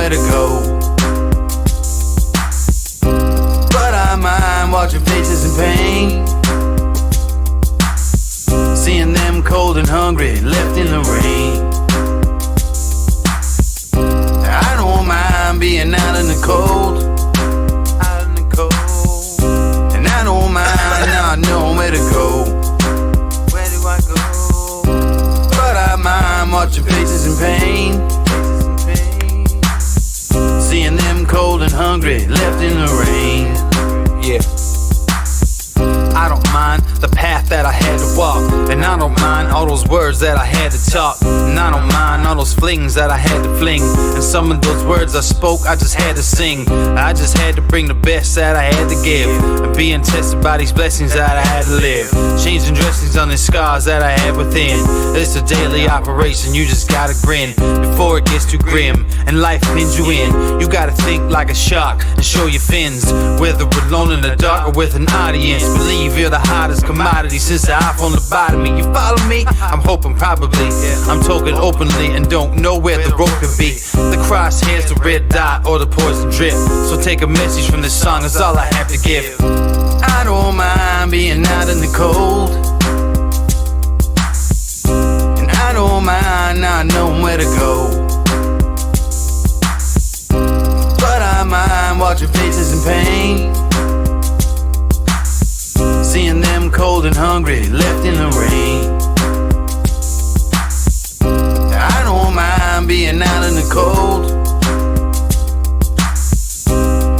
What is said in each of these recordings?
where to go. But I mind watching faces in pain, seeing them cold and hungry, left in the rain. I don't mind being out in the cold, and I don't mind not knowing where to go. Where do I go? But I mind watching faces in pain, seeing them cold and hungry, left in the rain. Yeah. I don't mind the path that I had to walk, and I don't mind all those words that I had to talk, and I don't mind all those flings that I had to fling, and some of those words I spoke I just had to sing. I just had to bring the best that I had to give, and being tested by these blessings that I had to live, changing dressings on the scars that I had within. It's a daily operation, you just gotta grin before it gets too grim and life pins you in. You gotta think like a shark and show your fins, whether we're alone in the dark or with an audience. Believe you're the hottest commodity since the iPhone the bottom of me. You follow me? I'm hoping probably. I'm talking openly and don't know where the rope could be. The crosshairs, the red dot, or the poison drip. So take a message from this song, that's all I have to give. I don't mind being out in the cold, and I don't mind not knowing where to go. But I mind watching faces in pain, seeing them cold and hungry, left in the rain. I don't mind being out in the cold,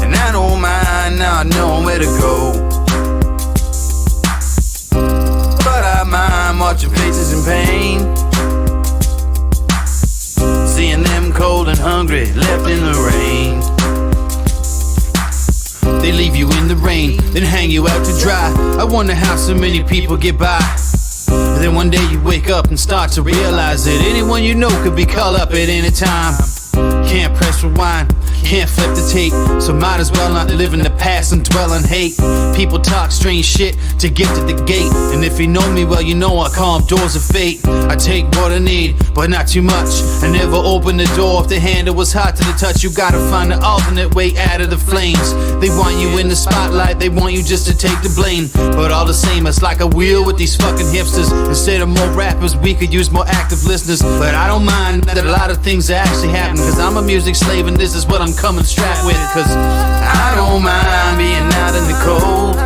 and I don't mind not knowing where to go. But I mind watching faces in pain, seeing them cold and hungry, left in the rain. They leave you in the rain, then hang you out to dry. I wonder how so many people get by. And then one day you wake up and start to realize that anyone you know could be called up at any time. Can't press rewind, can't flip the tape, so might as well not live in the past and dwell on hate. People talk strange shit to get to the gate, and if you know me well, you know I call them doors of fate. I take what I need, but not too much. I never open the door if the handle was hot to the touch. You gotta find an alternate way out of the flames. They want you in the spotlight, they want you just to take the blame. But all the same, it's like a wheel with these fucking hipsters. Instead of more rappers, we could use more active listeners. But I don't mind that a lot of things are actually happening, cause I'm a music slave and this is what I'm coming strapped with. Cause I don't mind being out in the cold,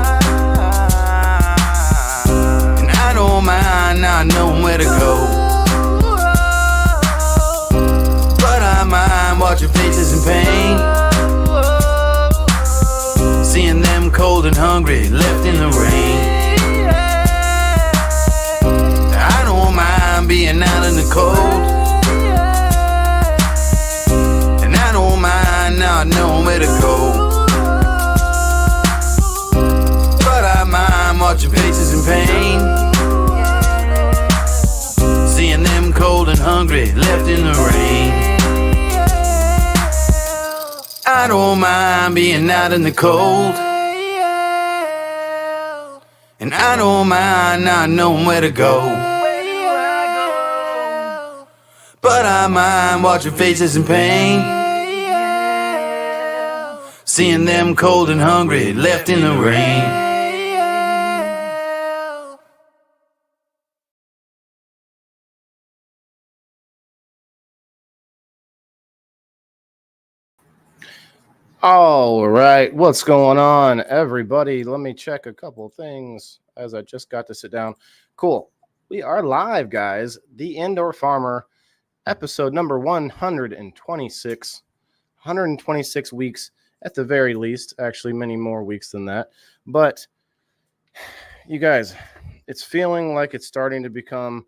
and I don't mind not knowing where to go. But I mind watching faces in pain, seeing them cold and hungry, left in the rain. I don't mind being out in the cold, not knowing where to go. But I mind watching faces in pain, seeing them cold and hungry, left in the rain. I don't mind being out in the cold, and I don't mind not knowing where to go. But I mind watching faces in pain, seeing them cold and hungry, left in the rain. All right, what's going on, everybody? Let me check a couple of things as I just got to sit down. Cool. We are live, guys. The Indoor Farmer, episode number 126. 126 weeks at the very least. Actually, many more weeks than that. But you guys, it's feeling like it's starting to become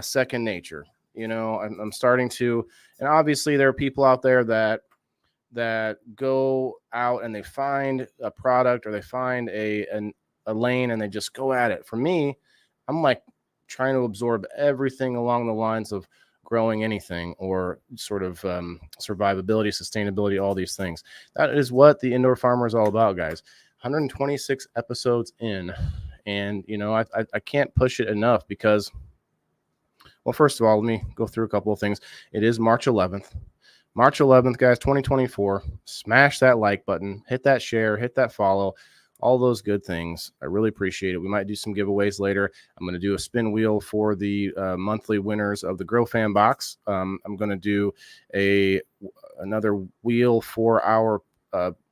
second nature. You know, I'm starting to, and obviously there are people out there that go out and they find a product or they find a lane and they just go at it. For me, I'm like trying to absorb everything along the lines of growing anything or sort of survivability, sustainability, all these things. That is what the Indoor Farmer is all about, guys. 126 episodes in, and you know, I can't push it enough because, well, first of all, let me go through a couple of things. It is March 11th. March 11th, guys, 2024. Smash that like button, hit that share, hit that follow, all those good things. I really appreciate it. We might do some giveaways later. I'm going to do a spin wheel for the monthly winners of the Grow Fan Box. I'm going to do another wheel for our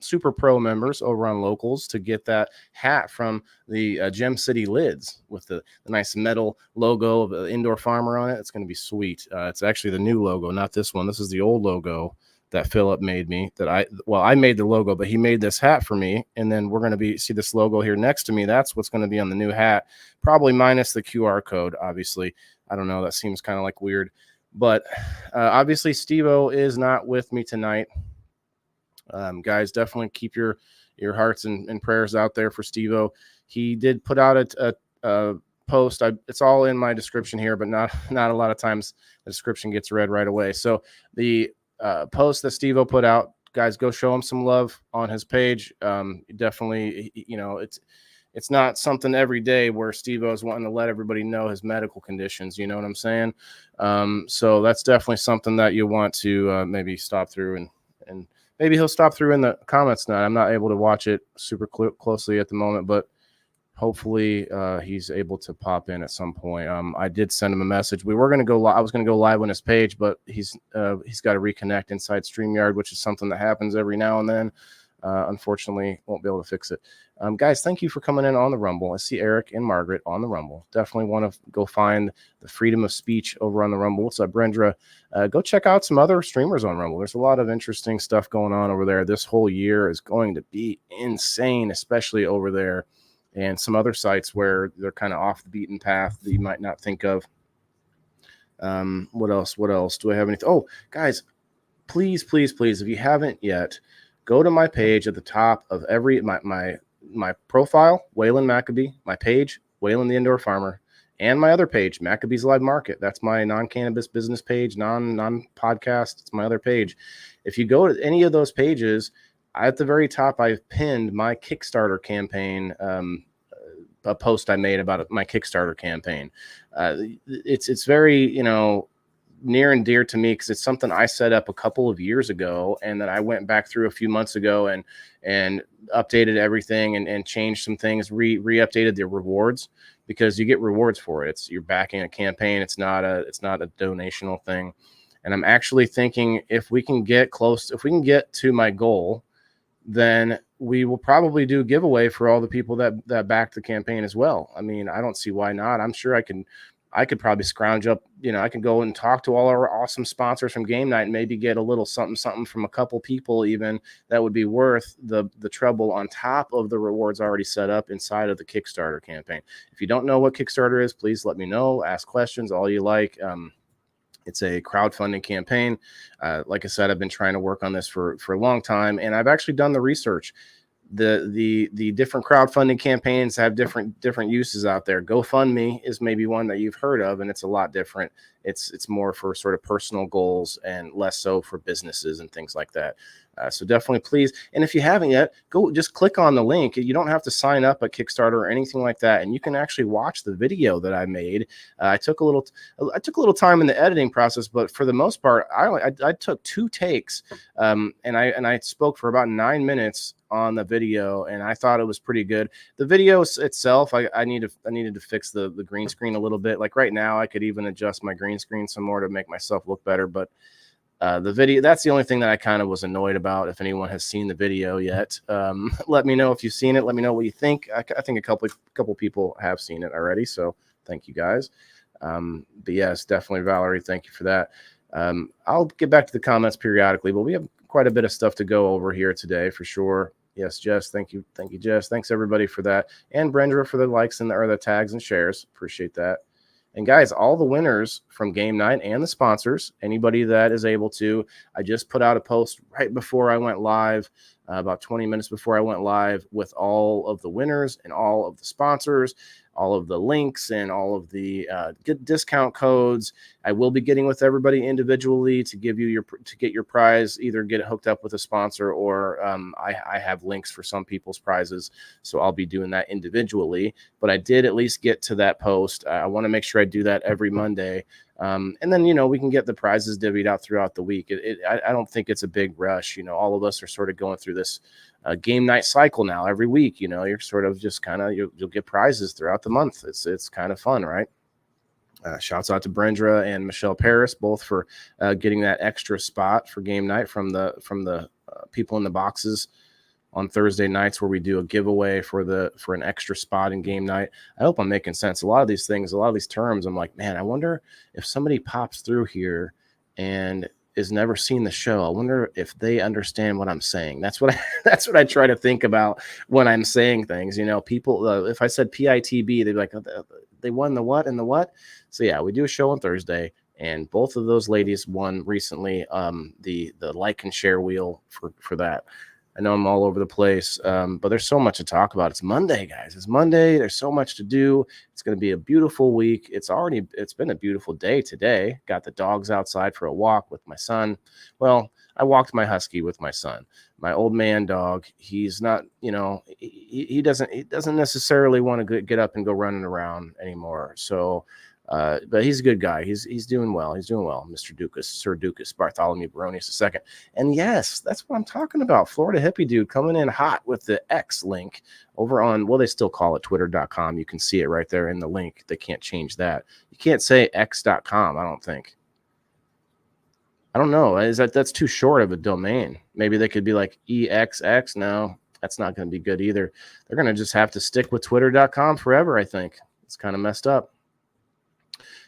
Super Pro members over on Locals to get that hat from the Gem City Lids with the nice metal logo of the Indoor Farmer on it. It's going to be sweet. It's actually the new logo, not this one. This is the old logo that Philip made me. I made the logo, but he made this hat for me. And then we're going to see this logo here next to me. That's what's going to be on the new hat, probably minus the QR code. Obviously, I don't know. That seems kind of like weird, but obviously SteveO is not with me tonight. Guys, definitely keep your hearts and prayers out there for SteveO. He did put out a post. It's all in my description here, but not a lot of times the description gets read right away. So the post that SteveO put out, guys, go show him some love on his page. Definitely, it's not something every day where SteveO is wanting to let everybody know his medical conditions. You know what I'm saying? So that's definitely something that you want to maybe stop through and maybe he'll stop through in the comments tonight. I'm not able to watch it super closely at the moment, but hopefully he's able to pop in at some point. I did send him a message. We were going to go live. I was going to go live on his page, but he's got to reconnect inside StreamYard, which is something that happens every now and then. Unfortunately, won't be able to fix it. Guys, thank you for coming in on the Rumble. I see Eric and Margaret on the Rumble. Definitely want to go find the freedom of speech over on the Rumble. What's up, Brendra? Go check out some other streamers on Rumble. There's a lot of interesting stuff going on over there. This whole year is going to be insane, especially over there, and some other sites where they're kind of off the beaten path that you might not think of. What else? Do I have anything? Oh, guys, please, if you haven't yet, go to my page at the top of my profile, Waylon Mcabee, my page, Waylon the Indoor Farmer, and my other page, Mcabee's Live Market. That's my non-cannabis business page, non-podcast. It's my other page. If you go to any of those pages, at the very top, I've pinned my Kickstarter campaign, a post I made about my Kickstarter campaign. It's very, near and dear to me because it's something I set up a couple of years ago, and then I went back through a few months ago and updated everything and changed some things, re-updated the rewards, because you get rewards for it. You're backing a campaign. It's not a donational thing. And I'm actually thinking if we can get to my goal, then we will probably do a giveaway for all the people that backed the campaign as well. I mean, I don't see why not. I'm sure I could probably scrounge up, I can go and talk to all our awesome sponsors from Game Night and maybe get a little something from a couple people even that would be worth the trouble on top of the rewards already set up inside of the Kickstarter campaign. If you don't know what Kickstarter is, please let me know, ask questions, all you like. It's a crowdfunding campaign. Like I said, I've been trying to work on this for a long time, and I've actually done the research. The different crowdfunding campaigns have different uses out there. GoFundMe is maybe one that you've heard of, and it's a lot different. It's more for sort of personal goals and less so for businesses and things like that. So definitely, please. And if you haven't yet, go just click on the link. You don't have to sign up at Kickstarter or anything like that, and you can actually watch the video that I made. I took a little time in the editing process, but for the most part, I took 2 takes, and I spoke for about 9 minutes on the video, and I thought it was pretty good. The video itself, I needed to fix the green screen a little bit. Like right now, I could even adjust my green screen some more to make myself look better, but the video, that's the only thing that I kind of was annoyed about. If anyone has seen the video yet, let me know if you've seen it. Let me know what you think. I think a couple people have seen it already, so thank you guys. But yes, definitely, Valerie, thank you for that. I'll get back to the comments periodically, but we have quite a bit of stuff to go over here today for sure. Yes, Jess, thank you, Jess. Thanks everybody for that, and Brendra for the likes and the tags and shares. Appreciate that. And guys, all the winners from Game Night and the sponsors, anybody that is able to, I just put out a post right before I went live, about 20 minutes before I went live, with all of the winners and all of the sponsors, all of the links and all of the discount codes. I will be getting with everybody individually to get your prize, either get it hooked up with a sponsor or I have links for some people's prizes. So I'll be doing that individually, but I did at least get to that post. I want to make sure I do that every Monday. And then, we can get the prizes divvied out throughout the week. I don't think it's a big rush. All of us are sort of going through this game night cycle now every week. You're sort of just kind of, you'll get prizes throughout the month. It's kind of fun, right? Shouts out to Brendra and Michelle Paris, both for getting that extra spot for game night from the people in the boxes on Thursday nights, where we do a giveaway for an extra spot in game night. I hope I'm making sense. A lot of these things, a lot of these terms, I'm like, man, I wonder if somebody pops through here and has never seen the show. I wonder if they understand what I'm saying. That's what I try to think about when I'm saying things. People, if I said PITB, they'd be like, they won the what and the what. So yeah, we do a show on Thursday, and both of those ladies won recently the like and share wheel for that. I know I'm all over the place, but there's so much to talk about. It's Monday, guys. It's Monday. There's so much to do. It's going to be a beautiful week. It's been a beautiful day today. Got the dogs outside for a walk with my son. Well, I walked my husky with my son. My old man dog, he's not, he doesn't necessarily want to get up and go running around anymore. So, but he's a good guy. He's doing well. He's doing well. Mr. Dukas, Sir Dukas, Bartholomew Baronius II. And yes, that's what I'm talking about. Florida hippie dude coming in hot with the X link over on, well, they still call it twitter.com. You can see it right there in the link. They can't change that. You can't say x.com, I don't think. I don't know. That's too short of a domain? Maybe they could be like EXX. No, that's not going to be good either. They're going to just have to stick with twitter.com forever, I think. It's kind of messed up.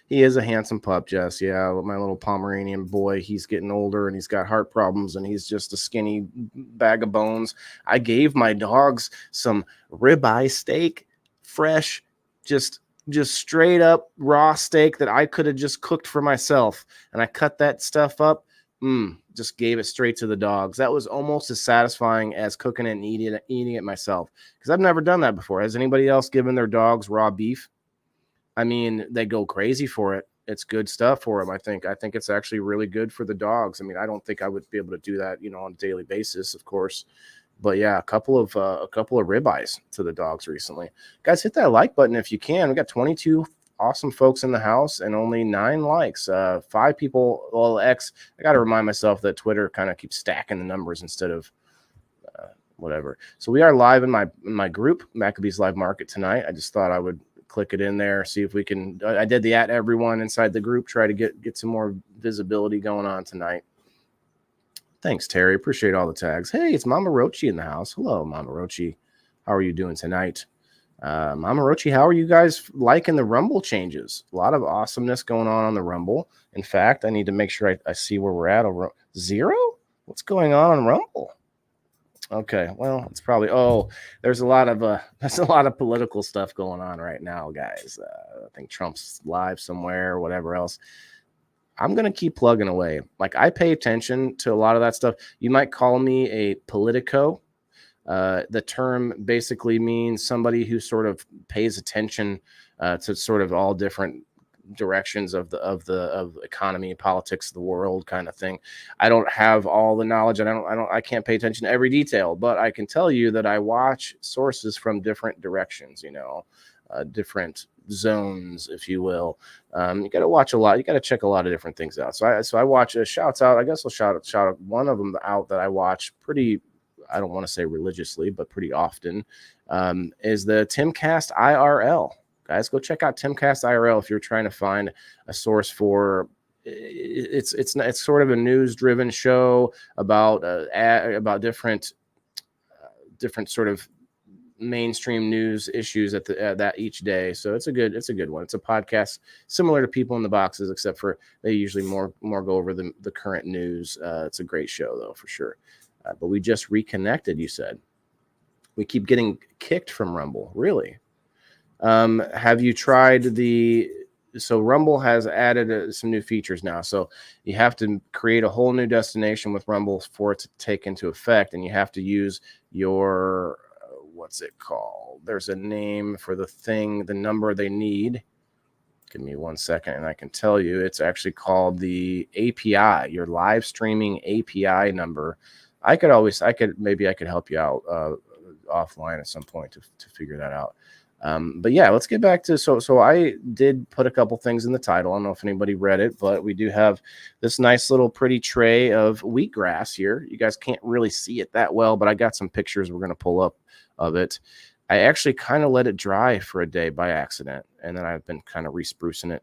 He is a handsome pup, Jess. Yeah, my little Pomeranian boy. He's getting older and he's got heart problems and he's just a skinny bag of bones. I gave my dogs some ribeye steak, fresh, just straight up raw steak that I could have just cooked for myself. And I cut that stuff up, just gave it straight to the dogs. That was almost as satisfying as cooking it and eating it myself, because I've never done that before. Has anybody else given their dogs raw beef? I mean, they go crazy for it. It's good stuff for them. I think it's actually really good for the dogs. I mean, I don't think I would be able to do that, on a daily basis, of course. But yeah, a couple of ribeyes to the dogs recently. Guys, hit that like button if you can. We got 22 awesome folks in the house and only 9 likes. 5 people. Well, I got to remind myself that Twitter kind of keeps stacking the numbers instead of whatever. So we are live in my group, Mcabee's Live Market tonight. I just thought I would click it in there, see if we can. I did the @everyone inside the group, try to get some more visibility going on tonight. Thanks, Terry. Appreciate all the tags. Hey, it's Mama Rochi in the house. Hello, Mama Rochi. How are you doing tonight? Mama Rochi, how are you guys liking the Rumble changes? A lot of awesomeness going on the Rumble. In fact, I need to make sure I see where we're at. 0? What's going on Rumble? Okay, well, it's probably there's a lot of political stuff going on right now, guys. I think Trump's live somewhere or whatever else. I'm gonna keep plugging away. Like, I pay attention to a lot of that stuff. You might call me a politico. The term basically means somebody who sort of pays attention to sort of all different directions of the economy, politics of the world, kind of thing. I don't have all the knowledge, and I can't pay attention to every detail, but I can tell you that I watch sources from different directions, different zones, if you will. You got to watch a lot. You got to check a lot of different things out. So I watch shouts out. I guess I'll shout one of them out that I watch pretty, I don't want to say religiously, but pretty often, is the Timcast IRL. Guys, go check out Timcast IRL if you're trying to find a source for. It's sort of a news-driven show about different sort of mainstream news issues at that each day. So it's a good one. It's a podcast similar to People in the Boxes, except for they usually more go over the current news. It's a great show though, for sure. But we just reconnected. You said we keep getting kicked from Rumble. Really? Have you tried so Rumble has added some new features now. So you have to create a whole new destination with Rumble for it to take into effect. And you have to use your, what's it called? There's a name for the number they need. Give me 1 second and I can tell you. It's actually called the API, your live streaming API number. I could help you out offline at some point to figure that out. But yeah, let's get back to so I did put a couple things in the title. I don't know if anybody read it, but we do have this nice little pretty tray of wheatgrass here. You guys can't really see it that well, but I got some pictures we're going to pull up of it. I actually kind of let it dry for a day by accident, and then I've been kind of re-sprucing it.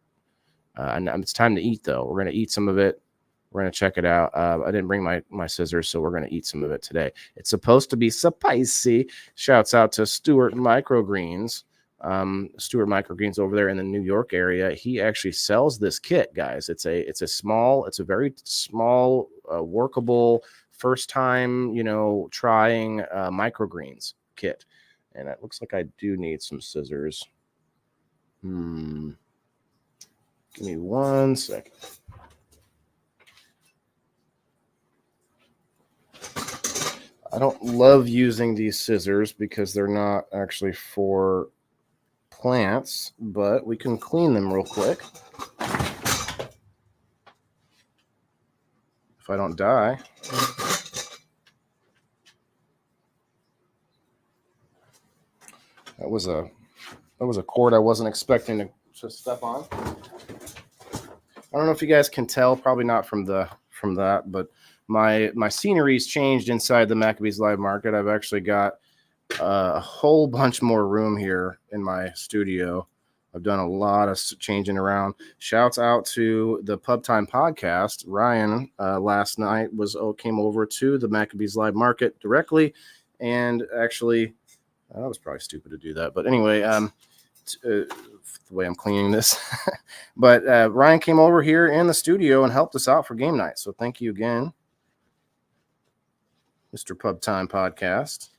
And it's time to eat, though. We're going to eat some of it. We're going to check it out. I didn't bring my scissors, so we're going to eat some of it today. It's supposed to be spicy. Shouts out to Stewart Microgreens. Stewart Microgreens over there in the New York area. He actually sells this kit, guys. It's a very small, workable, first time, trying microgreens kit. And it looks like I do need some scissors. Give me 1 second. I don't love using these scissors because they're not actually for plants, but we can clean them real quick. If I don't die. That was a cord I wasn't expecting to step on. I don't know if you guys can tell, probably not from that, but my scenery's changed inside the Mcabee's Live Market. I've actually got a whole bunch more room here in my studio. I've done a lot of changing around. Shouts out to the Pub Time podcast. Ryan last night came over to the Mcabee's Live Market directly, and actually that was probably stupid to do that, but anyway, the way I'm cleaning this. But Ryan came over here in the studio and helped us out for game night. So thank you again, Mr. Pub Time Podcast.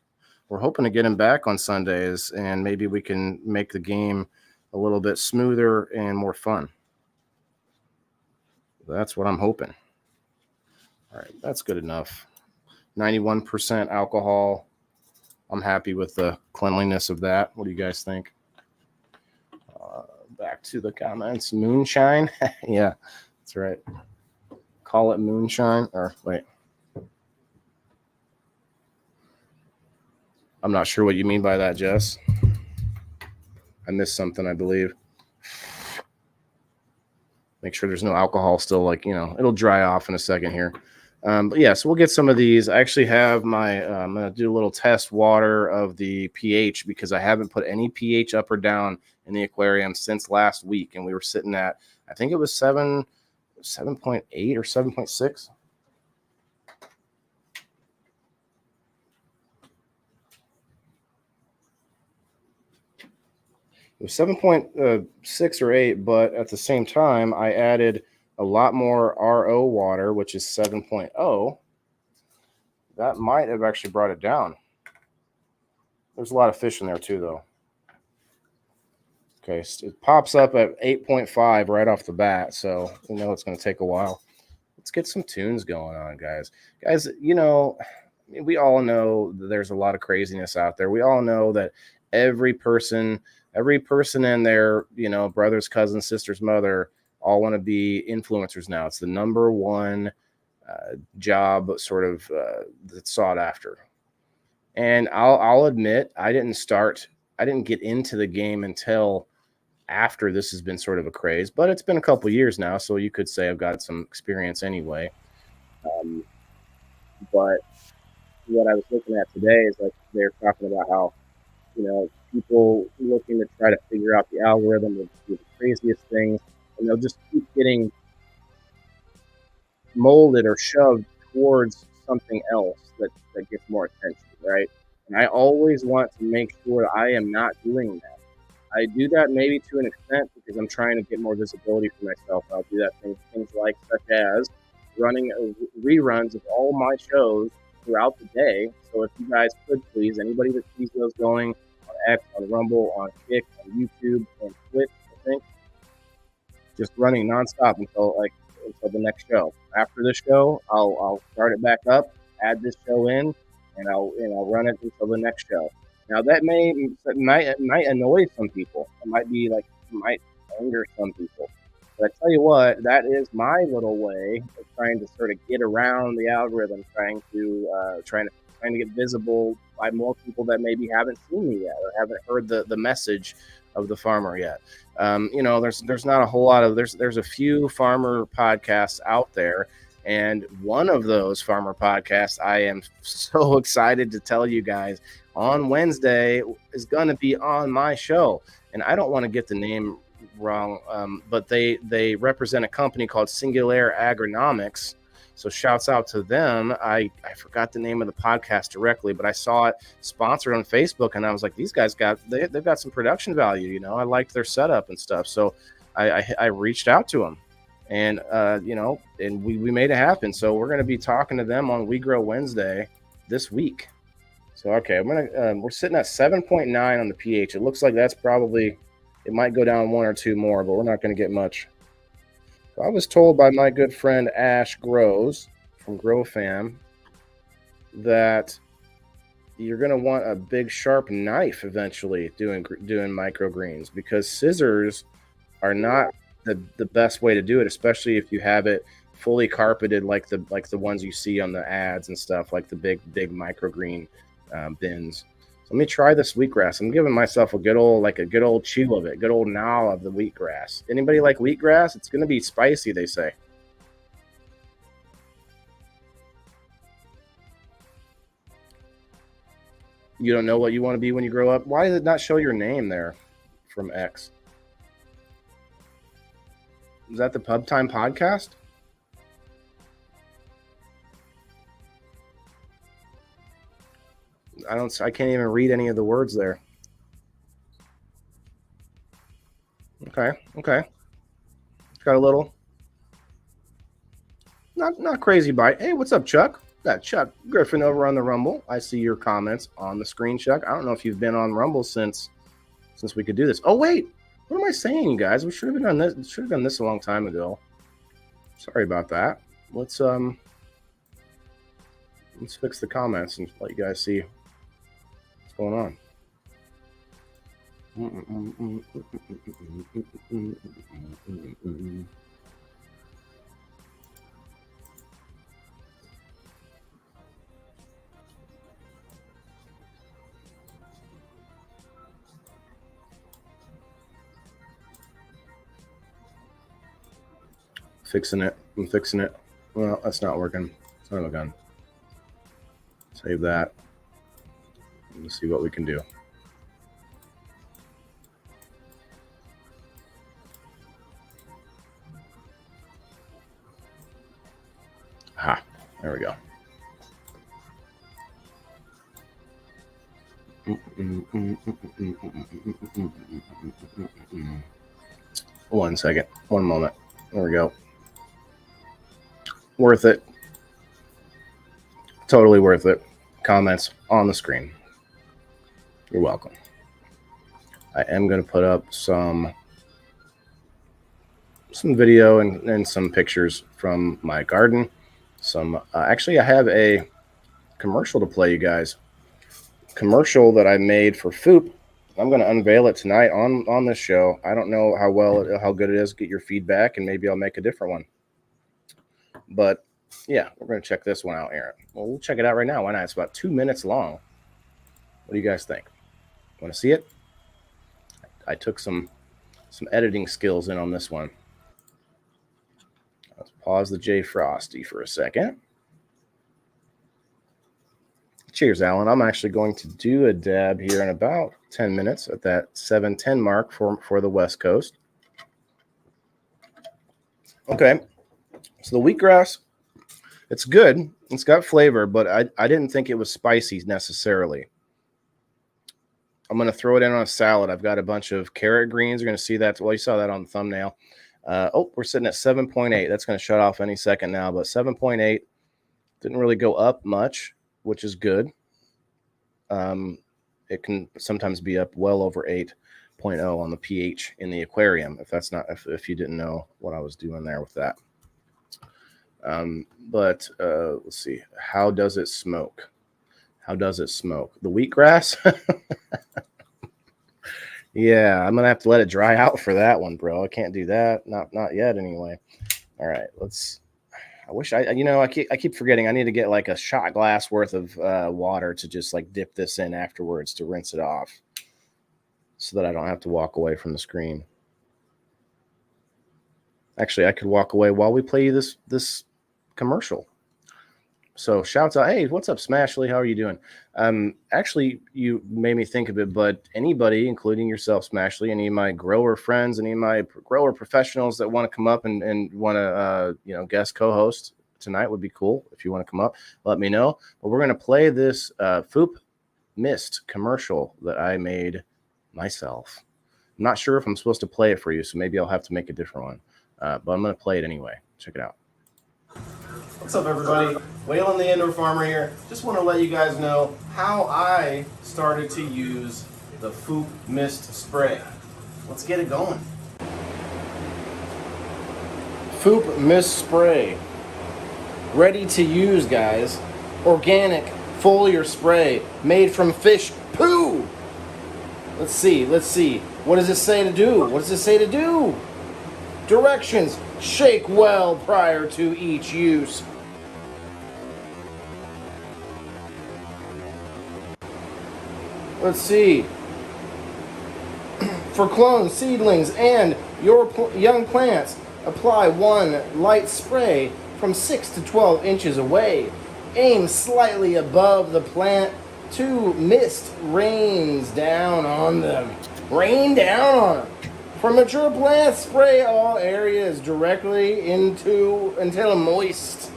We're hoping to get him back on Sundays, and maybe we can make the game a little bit smoother and more fun. That's what I'm hoping. All right, that's good enough. 91% alcohol. I'm happy with the cleanliness of that. What do you guys think? Back to the comments. Moonshine. Yeah, that's right. Call it moonshine. Or wait. I'm not sure what you mean by that, Jess. I missed something, I believe. Make sure there's no alcohol still, it'll dry off in a second here. But yeah, so we'll get some of these. I actually have I'm going to do a little test water of the pH because I haven't put any pH up or down in the aquarium since last week. And we were sitting at, I think it was 7.8 or 7.6. It was 7.6 or 8, but at the same time, I added a lot more RO water, which is 7.0. That might have actually brought it down. There's a lot of fish in there too, though. Okay, so it pops up at 8.5 right off the bat, so we know it's going to take a while. Let's get some tunes going on, guys. Guys, we all know that there's a lot of craziness out there. We all know that every person and their, brothers, cousins, sisters, mother, all want to be influencers now. It's the number one job sort of that's sought after. And I'll admit, I didn't get into the game until after this has been sort of a craze, but it's been a couple years now, so you could say I've got some experience anyway. But what I was looking at today is they're talking about how, people looking to try to figure out the algorithm will do the craziest things, and they'll just keep getting molded or shoved towards something else that gets more attention, right? And I always want to make sure that I am not doing that. I do that maybe to an extent because I'm trying to get more visibility for myself. I'll do that things like such as running reruns of all my shows throughout the day. So if you guys could please, anybody that sees those going on X, on Rumble, on Kick, on YouTube, and Twitch, I think, just running nonstop until the next show. After this show, I'll start it back up, add this show in, and I'll run it until the next show. Now that might annoy some people. It might anger some people. But I tell you what, that is my little way of trying to sort of get around the algorithm, trying to trying to get visible by more people that maybe haven't seen me yet or haven't heard the message of the farmer yet. There's not a whole lot of there's a few farmer podcasts out there, and one of those farmer podcasts I am so excited to tell you guys on Wednesday is going to be on my show. And I don't want to get the name wrong, but they represent a company called Singular Agronomics. So shouts out to them. I forgot the name of the podcast directly, but I saw it sponsored on Facebook, and I was like, these guys they've got some production value. I liked their setup and stuff. So I reached out to them, and and we made it happen. So we're going to be talking to them on We Grow Wednesday this week. So okay, we're sitting at 7.9 on the pH. It looks like that's probably, it might go down one or two more, but we're not going to get much. So I was told by my good friend Ash Grows from Grow Fam that you're going to want a big sharp knife eventually doing microgreens, because scissors are not the best way to do it, especially if you have it fully carpeted like the ones you see on the ads and stuff, like the big microgreen bins. So let me try this wheatgrass. I'm giving myself a good old chew of it, good old gnaw of the wheatgrass. Anybody like wheatgrass? It's going to be spicy, they say. You don't know what you want to be when you grow up? Why did it not show your name there from X? Is that the Pub Time podcast? I can't even read any of the words there. Okay. Got a little, not crazy bite. Hey, what's up, Chuck? Got Chuck Griffin over on the Rumble. I see your comments on the screen, Chuck. I don't know if you've been on Rumble since we could do this. Oh wait, what am I saying, you guys? We should have done this. Should have done this a long time ago. Sorry about that. Let's fix the comments and let you guys see what's going on. I'm fixing it. Well, that's not working. Son of a gun. Save that. Let's see what we can do. Aha, there we go. One second. One moment. There we go. Worth it. Totally worth it. Comments on the screen. You're welcome. I am going to put up some video and some pictures from my garden. Actually, I have a commercial to play you guys. Commercial that I made for Foop. I'm going to unveil it tonight on this show. I don't know how good it is. Get your feedback, and maybe I'll make a different one. But yeah, we're going to check this one out, Aaron. Well, we'll check it out right now. Why not? It's about 2 minutes long. What do you guys think? Want to see it? I took some editing skills in on this one. Let's pause the J Frosty for a second. Cheers, Alan. I'm actually going to do a dab here in about 10 minutes at that 7:10 mark for the West Coast. Okay. So the wheatgrass, it's good. It's got flavor, but I didn't think it was spicy necessarily. I'm going to throw it in on a salad. I've got a bunch of carrot greens. You're going to see that. Well, you saw that on the thumbnail. We're sitting at 7.8. That's going to shut off any second now, but 7.8 didn't really go up much, which is good. It can sometimes be up well over 8.0 on the pH in the aquarium, if you didn't know what I was doing there with that. But let's see. How does it smoke? The wheatgrass? Yeah, I'm gonna have to let it dry out for that one, bro. I can't do that. Not yet, anyway. All right, I wish I keep forgetting. I need to get like a shot glass worth of water to just like dip this in afterwards to rinse it off, so that I don't have to walk away from the screen. Actually, I could walk away while we play this commercial. So shouts out, hey, what's up, Smashley? How are you doing? Actually, you made me think of it, but anybody, including yourself, Smashley, any of my grower friends, any of my grower professionals that want to come up and want to, guest co-host tonight would be cool. If you want to come up, let me know. But we're going to play this Foop Mist commercial that I made myself. I'm not sure if I'm supposed to play it for you, so maybe I'll have to make a different one. But I'm going to play it anyway. Check it out. What's up, everybody? Waylon the Indoor Farmer here. Just want to let you guys know how I started to use the Foop Mist spray. Let's get it going. Foop Mist spray. Ready to use, guys. Organic foliar spray made from fish poo. Let's see. What does it say to do? Directions. Shake well prior to each use. Let's see. For clone seedlings and your young plants, apply one light spray from 6 to 12 inches away. Aim slightly above the plant to mist rains down on them. For mature plants, spray all areas directly until moist.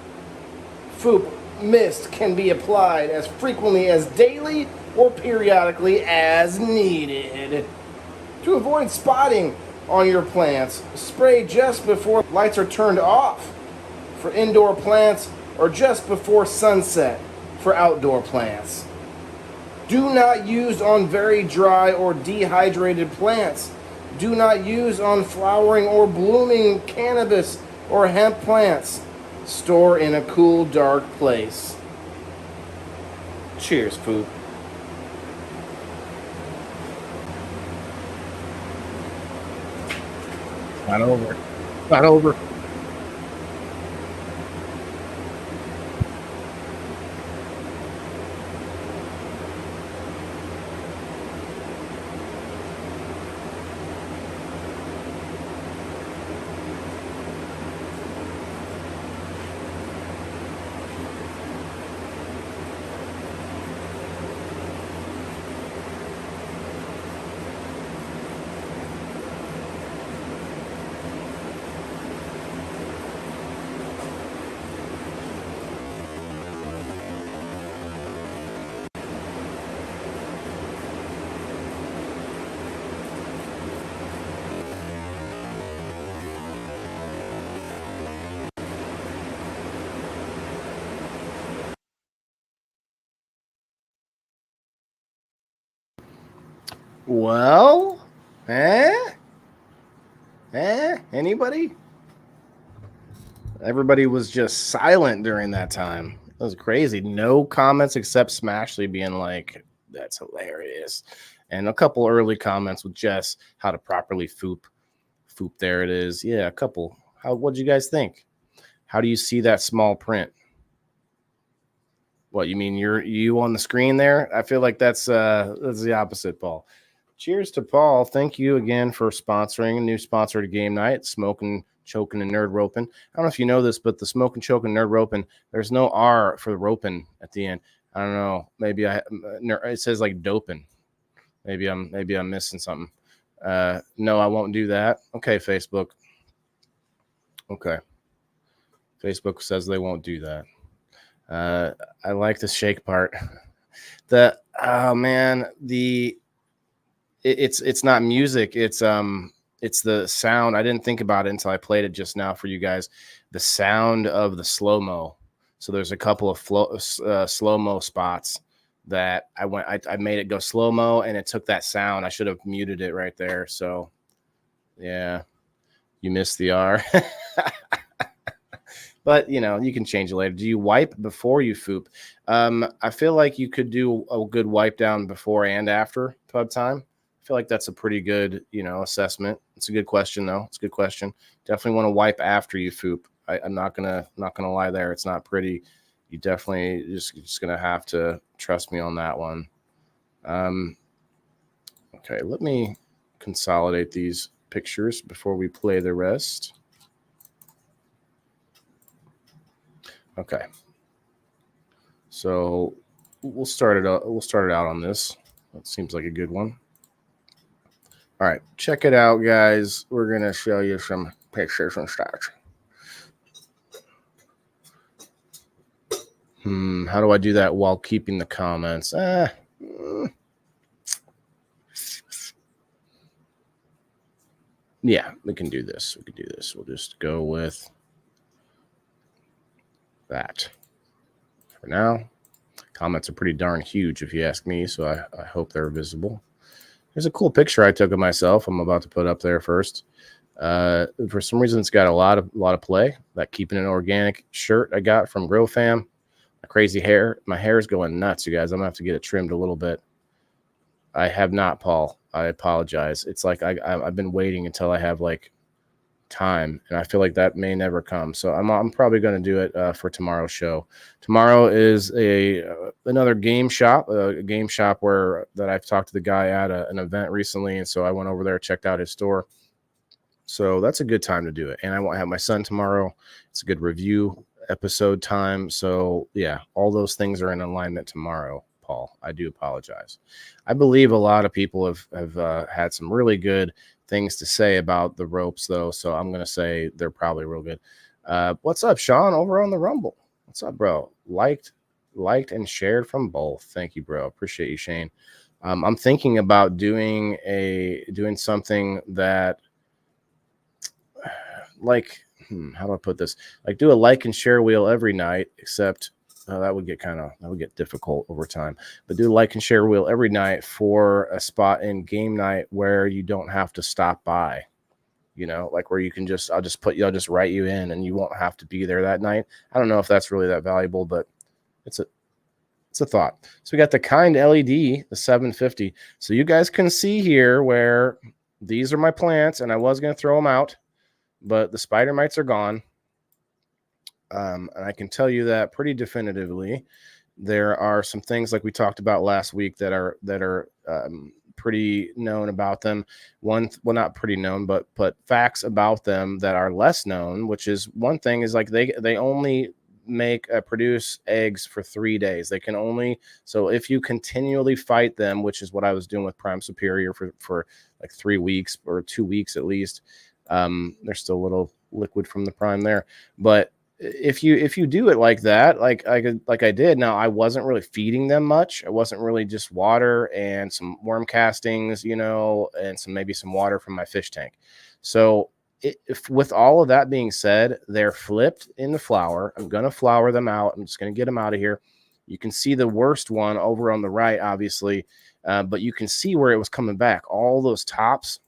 Foop Mist can be applied as frequently as daily or periodically as needed. To avoid spotting on your plants, spray just before lights are turned off for indoor plants or just before sunset for outdoor plants. Do not use on very dry or dehydrated plants. Do not use on flowering or blooming cannabis or hemp plants. Store in a cool, dark place. Cheers, Foop. Not over. Well, anybody? Everybody was just silent during that time. That was crazy. No comments except Smashley being like, that's hilarious. And a couple early comments with Jess, how to properly foop. Foop, there it is. Yeah, a couple. What'd you guys think? How do you see that small print? What, you mean you on the screen there? I feel like that's the opposite, Paul. Cheers to Paul. Thank you again for sponsoring a new sponsor to game night, Smoking, Choking, and Nerd Roping. I don't know if you know this, but the Smoking, Choking, Nerd Roping, there's no R for roping at the end. I don't know. Maybe it says like doping. Maybe I'm missing something. No, I won't do that. Okay, Facebook. Okay. Facebook says they won't do that. I like the shake part. It's not music. It's the sound. I didn't think about it until I played it just now for you guys. The sound of the slow-mo. So there's a couple of slow-mo spots that I made it go slow-mo, and it took that sound. I should have muted it right there. So yeah, you missed the R. But, you can change it later. Do you wipe before you foop? I feel like you could do a good wipe down before and after pub time. I feel like that's a pretty good, assessment. It's a good question, though. It's a good question. Definitely want to wipe after you foop. I'm not gonna lie there. It's not pretty. You definitely just gonna have to trust me on that one. Okay, let me consolidate these pictures before we play the rest. Okay, so we'll start it out. We'll start it out on this. That seems like a good one. All right, check it out, guys. We're gonna show you some pictures and stuff. How do I do that while keeping the comments? Yeah, we can do this. We can do this. We'll just go with that for now. Comments are pretty darn huge, if you ask me, so I hope they're visible. There's a cool picture I took of myself. I'm about to put up there first. For some reason, it's got a lot of play. That Keeping It Organic shirt I got from Grow Fam. My crazy hair. My hair is going nuts, you guys. I'm gonna have to get it trimmed a little bit. I have not, Paul. I apologize. It's like I've been waiting until I have like time, and I feel like that may never come. So I'm probably going to do it for tomorrow's show. Tomorrow is another game shop, a game shop where that I've talked to the guy at an event recently, and so I went over there, checked out his store. So that's a good time to do it. And I won't have my son tomorrow. It's a good review episode time. So yeah, all those things are in alignment tomorrow. Paul, I do apologize. I believe a lot of people have had some really good things to say about the ropes, though, so I'm going to say they're probably real good. What's up, Sean, over on the Rumble? What's up, bro? Liked and shared from both. Thank you, bro. Appreciate you, Shane. I'm thinking about doing something that, like, how do I put this? Like, do a like and share wheel every night, except that would get difficult over time. But do a like and share wheel every night for a spot in game night where you don't have to stop by. You know, like where you can I'll just write you in and you won't have to be there that night. I don't know if that's really that valuable, but it's a thought. So we got the Kind LED, the 750. So you guys can see here where these are my plants, and I was going to throw them out, but the spider mites are gone. And I can tell you that pretty definitively. There are some things like we talked about last week that are pretty known about them. Not pretty known, but facts about them that are less known. Which is one thing is like they only produce eggs for 3 days. They can only, so if you continually fight them, which is what I was doing with Prime Superior for like 3 weeks or 2 weeks at least. There's still a little liquid from the Prime there, but if you do it like that, like I did, now I wasn't really feeding them much. It wasn't really just water and some worm castings, and maybe some water from my fish tank. So with all of that being said, they're flipped in the flower. I'm going to flower them out. I'm just going to get them out of here. You can see the worst one over on the right, obviously, but you can see where it was coming back. All those tops,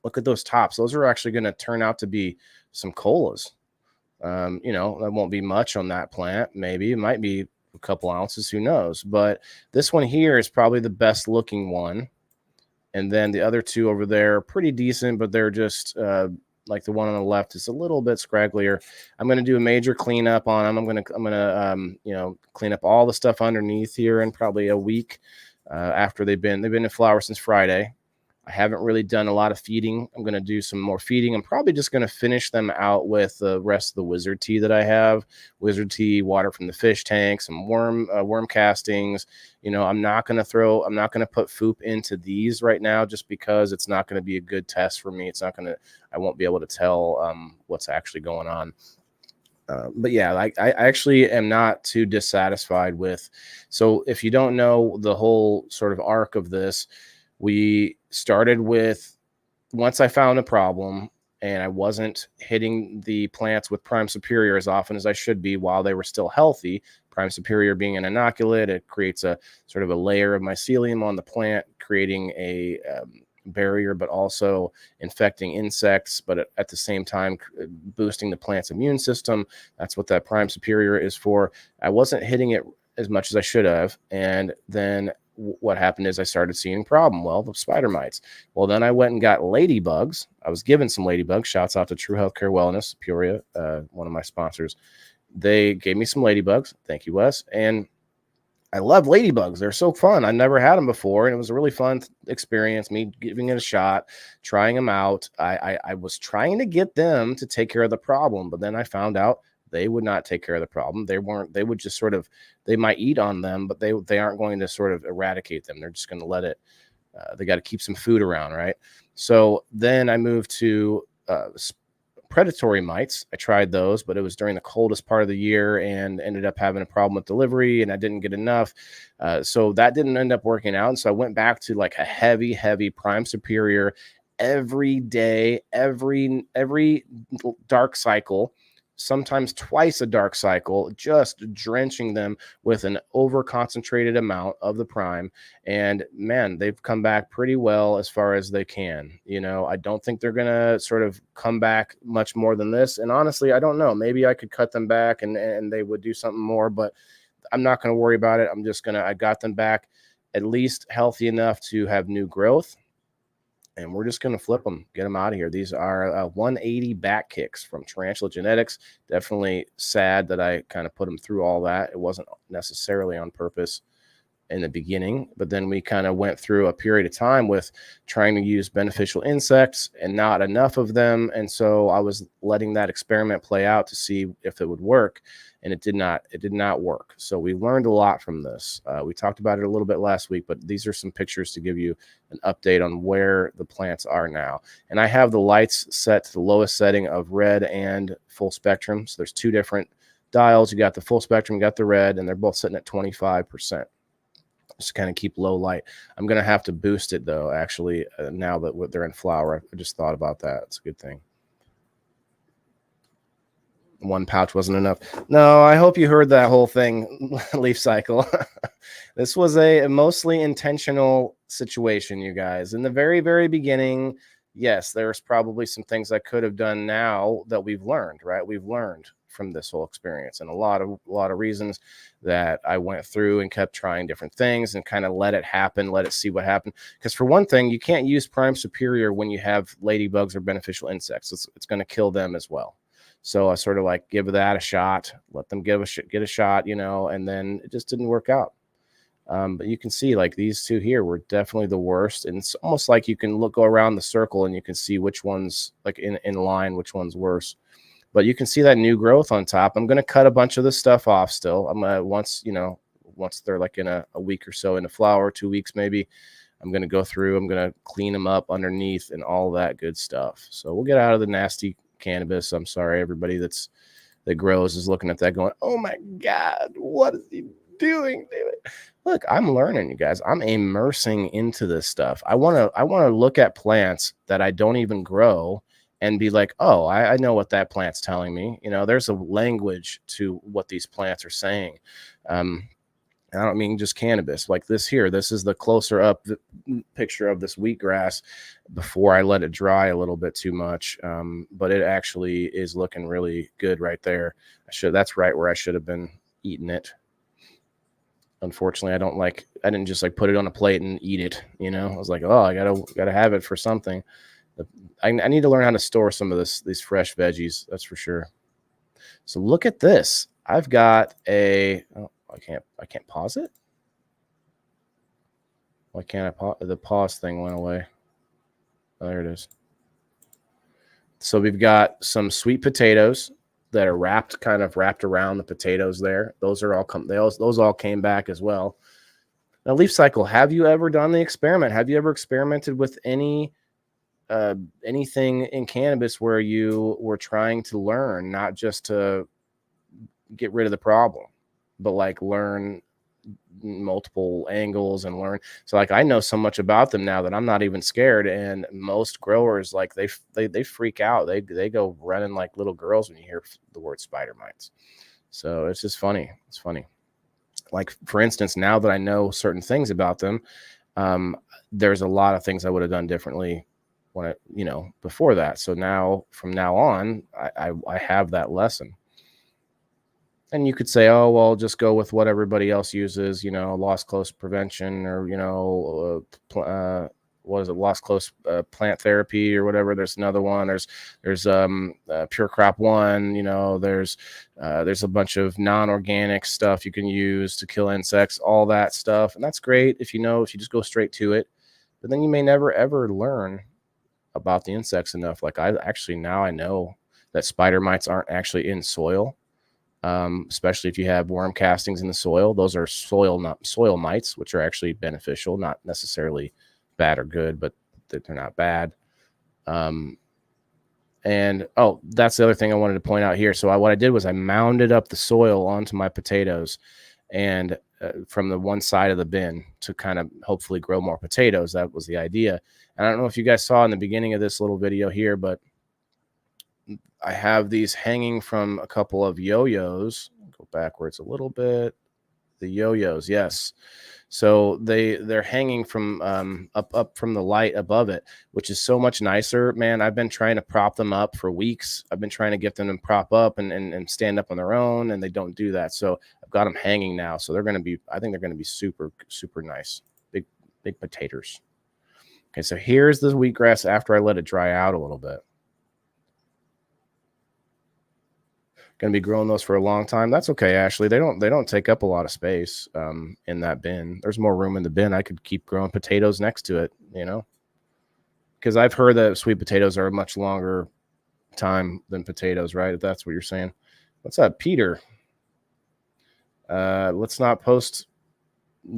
look at those tops. Those are actually going to turn out to be some colas. That won't be much on that plant. Maybe it might be a couple ounces, who knows? But this one here is probably the best looking one. And then the other two over there are pretty decent, but they're just like the one on the left is a little bit scragglier. I'm going to do a major cleanup on them. I'm going to clean up all the stuff underneath here in probably a week after they've been in flower since Friday. I haven't really done a lot of feeding. I'm going to do some more feeding. I'm probably just going to finish them out with the rest of the wizard tea that I have. Wizard tea, water from the fish tank, some worm castings. I'm not going to put FOOP into these right now just because it's not going to be a good test for me. I won't be able to tell what's actually going on. But yeah, I actually am not too dissatisfied with. So if you don't know the whole sort of arc of this, we started with, once I found a problem and I wasn't hitting the plants with Prime Superior as often as I should be while they were still healthy. Prime Superior being an inoculant, it creates a sort of a layer of mycelium on the plant, creating a barrier, but also infecting insects, but at the same time boosting the plant's immune system. That's what that Prime Superior is for. I wasn't hitting it as much as I should have. And then what happened is I started seeing a problem. Well, the spider mites. Well, then I went and got ladybugs. I was given some ladybugs. Shouts out to True Healthcare Wellness, Peoria, one of my sponsors. They gave me some ladybugs. Thank you, Wes. And I love ladybugs. They're so fun. I never had them before, and it was a really fun experience, me giving it a shot, trying them out. I was trying to get them to take care of the problem, but then I found out they would not take care of the problem. They would just sort of, they might eat on them, but they aren't going to sort of eradicate them. They're just going to let it, they got to keep some food around, right? So then I moved to predatory mites. I tried those, but it was during the coldest part of the year and ended up having a problem with delivery, and I didn't get enough. So that didn't end up working out. And so I went back to like a heavy Prime Superior every day, every dark cycle, sometimes twice a dark cycle, just drenching them with an over concentrated amount of the prime. And man, they've come back pretty well as far as they can. You know, I don't think they're gonna sort of come back much more than this. And honestly, I don't know. Maybe I could cut them back and they would do something more, but I'm not going to worry about it. I got them back at least healthy enough to have new growth. And we're just going to flip them, get them out of here. These are 180 back kicks from Tarantula Genetics. Definitely sad that I kind of put them through all that. It wasn't necessarily on purpose in the beginning, but then we kind of went through a period of time with trying to use beneficial insects and not enough of them. And so I was letting that experiment play out to see if it would work. And it did not work. So we learned a lot from this. We talked about it a little bit last week, but these are some pictures to give you an update on where the plants are now. And I have the lights set to the lowest setting of red and full spectrum. So there's two different dials. You got the full spectrum, you got the red, and they're both sitting at 25%. Just kind of keep low light. I'm going to have to boost it though, actually, now that they're in flower. I just thought about that. It's a good thing. One pouch wasn't enough. No, I hope you heard that whole thing, leaf cycle. This was a mostly intentional situation, you guys. In the very beginning, yes, there's probably some things I could have done now that we've learned, right? We've learned from this whole experience, and a lot of reasons that I went through and kept trying different things and kind of let it happen, let it see what happened. Because for one thing, you can't use Prime Superior when you have ladybugs or beneficial insects. It's going to kill them as well. So I sort of like give that a shot, let them get a shot, you know, and then it just didn't work out. But you can see like these two here were definitely the worst. And it's almost like you can go around the circle and you can see which one's like in line, which one's worse. But you can see that new growth on top. I'm going to cut a bunch of this stuff off still. I'm going to, once they're like in a week or so in the flower, 2 weeks maybe, I'm going to go through, I'm going to clean them up underneath and all that good stuff. So we'll get out of the nasty cannabis. I'm sorry, everybody that grows is looking at that going, oh my God, what is he doing? Look, I'm learning, you guys. I'm immersing into this stuff. I want to look at plants that I don't even grow and be like, oh, I know what that plant's telling me. You know, there's a language to what these plants are saying. I don't mean just cannabis like this here. This is the closer up picture of this wheatgrass before I let it dry a little bit too much. But it actually is looking really good right there. That's right where I should have been eating it. Unfortunately, I didn't just like put it on a plate and eat it. You know, I was like, oh, I gotta have it for something. I need to learn how to store some of these fresh veggies. That's for sure. So look at this. I've got I can't pause it. Why can't I pause? The pause thing went away. Oh, there it is. So we've got some sweet potatoes that are wrapped around the potatoes there. Those are all those all came back as well. Now, Leaf Cycle, have you ever done the experiment? Have you ever experimented with anything in cannabis where you were trying to learn, not just to get rid of the problem, but like learn multiple angles and learn? So like I know so much about them now that I'm not even scared. And most growers, like they freak out. They go running like little girls when you hear the word spider mites. So it's just funny. It's funny. Like for instance, now that I know certain things about them, there's a lot of things I would have done differently before that. So now from now on, I have that lesson. And you could say, oh, well, just go with what everybody else uses, loss close prevention, or, what is it, loss close plant therapy or whatever. There's another one. There's Pure Crop One. There's a bunch of non-organic stuff you can use to kill insects, all that stuff. And that's great if you just go straight to it. But then you may never, ever learn about the insects enough. Like now I know that spider mites aren't actually in soil. Especially if you have worm castings in the soil. Those are soil mites, which are actually beneficial, not necessarily bad or good, but they're not bad. And that's the other thing I wanted to point out here. So what I did was I mounded up the soil onto my potatoes, and from the one side of the bin to kind of hopefully grow more potatoes. That was the idea. And I don't know if you guys saw in the beginning of this little video here, but I have these hanging from a couple of yo-yos. Go backwards a little bit. The yo-yos, yes. So they're hanging from up from the light above it, which is so much nicer, man. I've been trying to prop them up for weeks. I've been trying to get them to prop up and stand up on their own, and they don't do that. So I've got them hanging now. So I think they're going to be super, super nice. Big potatoes. Okay, so here's the wheatgrass after I let it dry out a little bit. Going to be growing those for a long time. That's okay, Ashley. They don't take up a lot of space in that bin. There's more room in the bin. I could keep growing potatoes next to it, because I've heard that sweet potatoes are a much longer time than potatoes, right? If that's what you're saying. What's up, Peter? Let's not post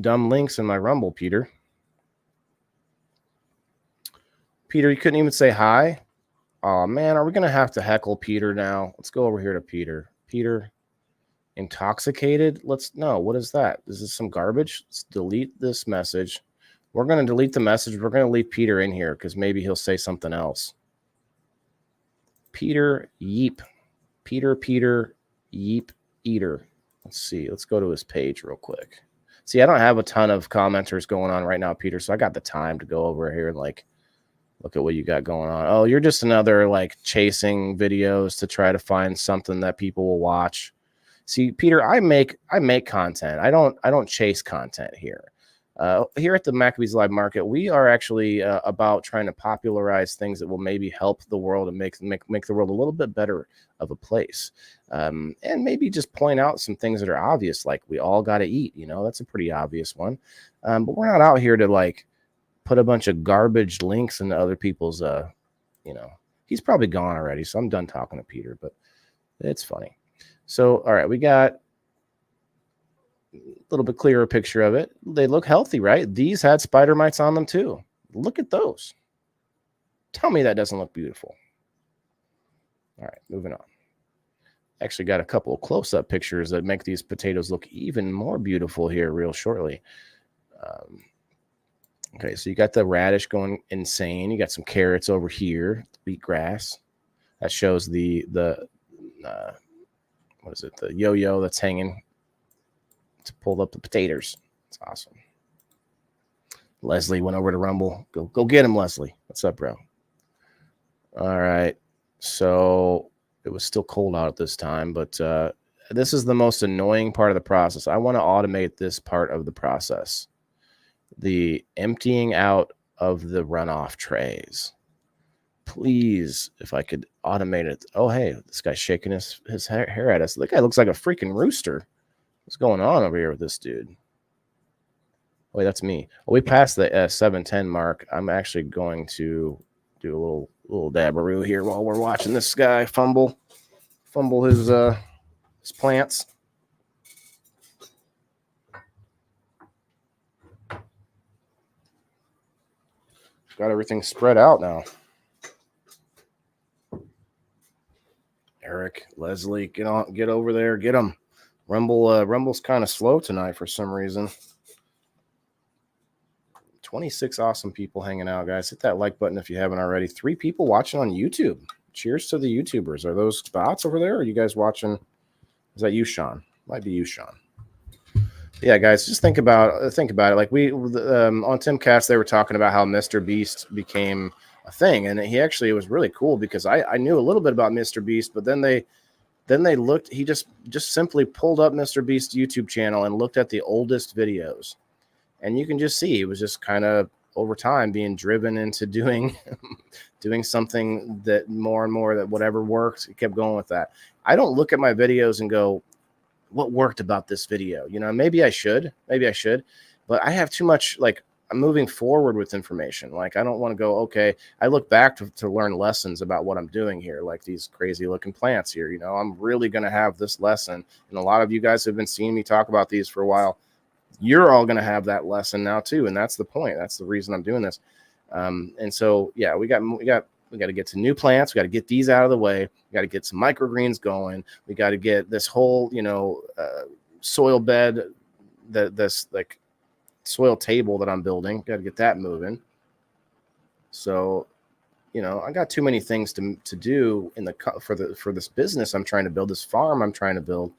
dumb links in my Rumble, Peter. Peter, you couldn't even say hi. Oh, man, are we going to have to heckle Peter now? Let's go over here to Peter. Peter, intoxicated? No, what is that? Is this some garbage? Let's delete this message. We're going to delete the message. We're going to leave Peter in here because maybe he'll say something else. Peter, yeep. Peter, yeep, eater. Let's see. Let's go to his page real quick. See, I don't have a ton of commenters going on right now, Peter, so I got the time to go over here and look at what you got going on. Oh, you're just another chasing videos to try to find something that people will watch. See, Peter, I make content. I don't chase content here. Here at the Maccabees Live Market, we are actually about trying to popularize things that will maybe help the world and make the world a little bit better of a place. And maybe just point out some things that are obvious, like we all got to eat. That's a pretty obvious one. But we're not out here to put a bunch of garbage links into other people's, he's probably gone already. So I'm done talking to Peter, but it's funny. So, all right, we got a little bit clearer picture of it. They look healthy, right? These had spider mites on them too. Look at those. Tell me that doesn't look beautiful. All right, moving on. Actually got a couple of close-up pictures that make these potatoes look even more beautiful here real shortly. Okay, so you got the radish going insane. You got some carrots over here, wheatgrass. That shows the what is it? The yo-yo that's hanging to pull up the potatoes. It's awesome. Leslie went over to Rumble. Go get him, Leslie. What's up, bro? All right. So it was still cold out at this time, but this is the most annoying part of the process. I want to automate this part of the process. The emptying out of the runoff trays. Please, if I could automate it. Oh, hey, this guy's shaking his hair at us. That guy looks like a freaking rooster. What's going on over here with this dude? Wait, that's me. Well, we passed the 7:10 mark. I'm actually going to do a little dabberoo here while we're watching this guy fumble his plants. Got everything spread out now. Eric, Leslie, get over there, get them. Rumble's kind of slow tonight for some reason. 26 awesome people hanging out, guys. Hit that like button if you haven't already. 3 people watching on YouTube. Cheers to the YouTubers. Are those bots over there? Or are you guys watching? Is that you, Sean? Might be you, Sean. Yeah, guys, just think about it. Like on Timcast, they were talking about how Mr. Beast became a thing, and it was really cool because I knew a little bit about Mr. Beast, but then they Then they looked, he just simply pulled up Mr. Beast's YouTube channel and looked at the oldest videos. And you can just see he was just kind of over time being driven into doing something that more and more, that whatever worked, he kept going with that. I don't look at my videos and go, what worked about this video? You know, maybe I should, but I have too much, like, I'm moving forward with information. Like, I don't want to go, okay, I look back to learn lessons about what I'm doing here, like these crazy looking plants here. You know, I'm really going to have this lesson. And a lot of you guys have been seeing me talk about these for a while. You're all going to have that lesson now too. And that's the point. That's the reason I'm doing this. And so, yeah, we got to get to new plants. We got to get these out of the way. We got to get some microgreens going. We got to get this whole, soil bed, this like soil table that I'm building. Got to get that moving. So, I got too many things to do for this business I'm trying to build, this farm I'm trying to build,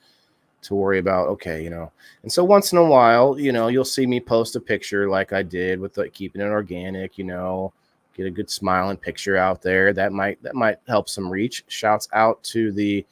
to worry about. Okay, and so once in a while, you'll see me post a picture like I did with keeping it organic, get a good smiling picture out there. That might help some reach. Shouts out to the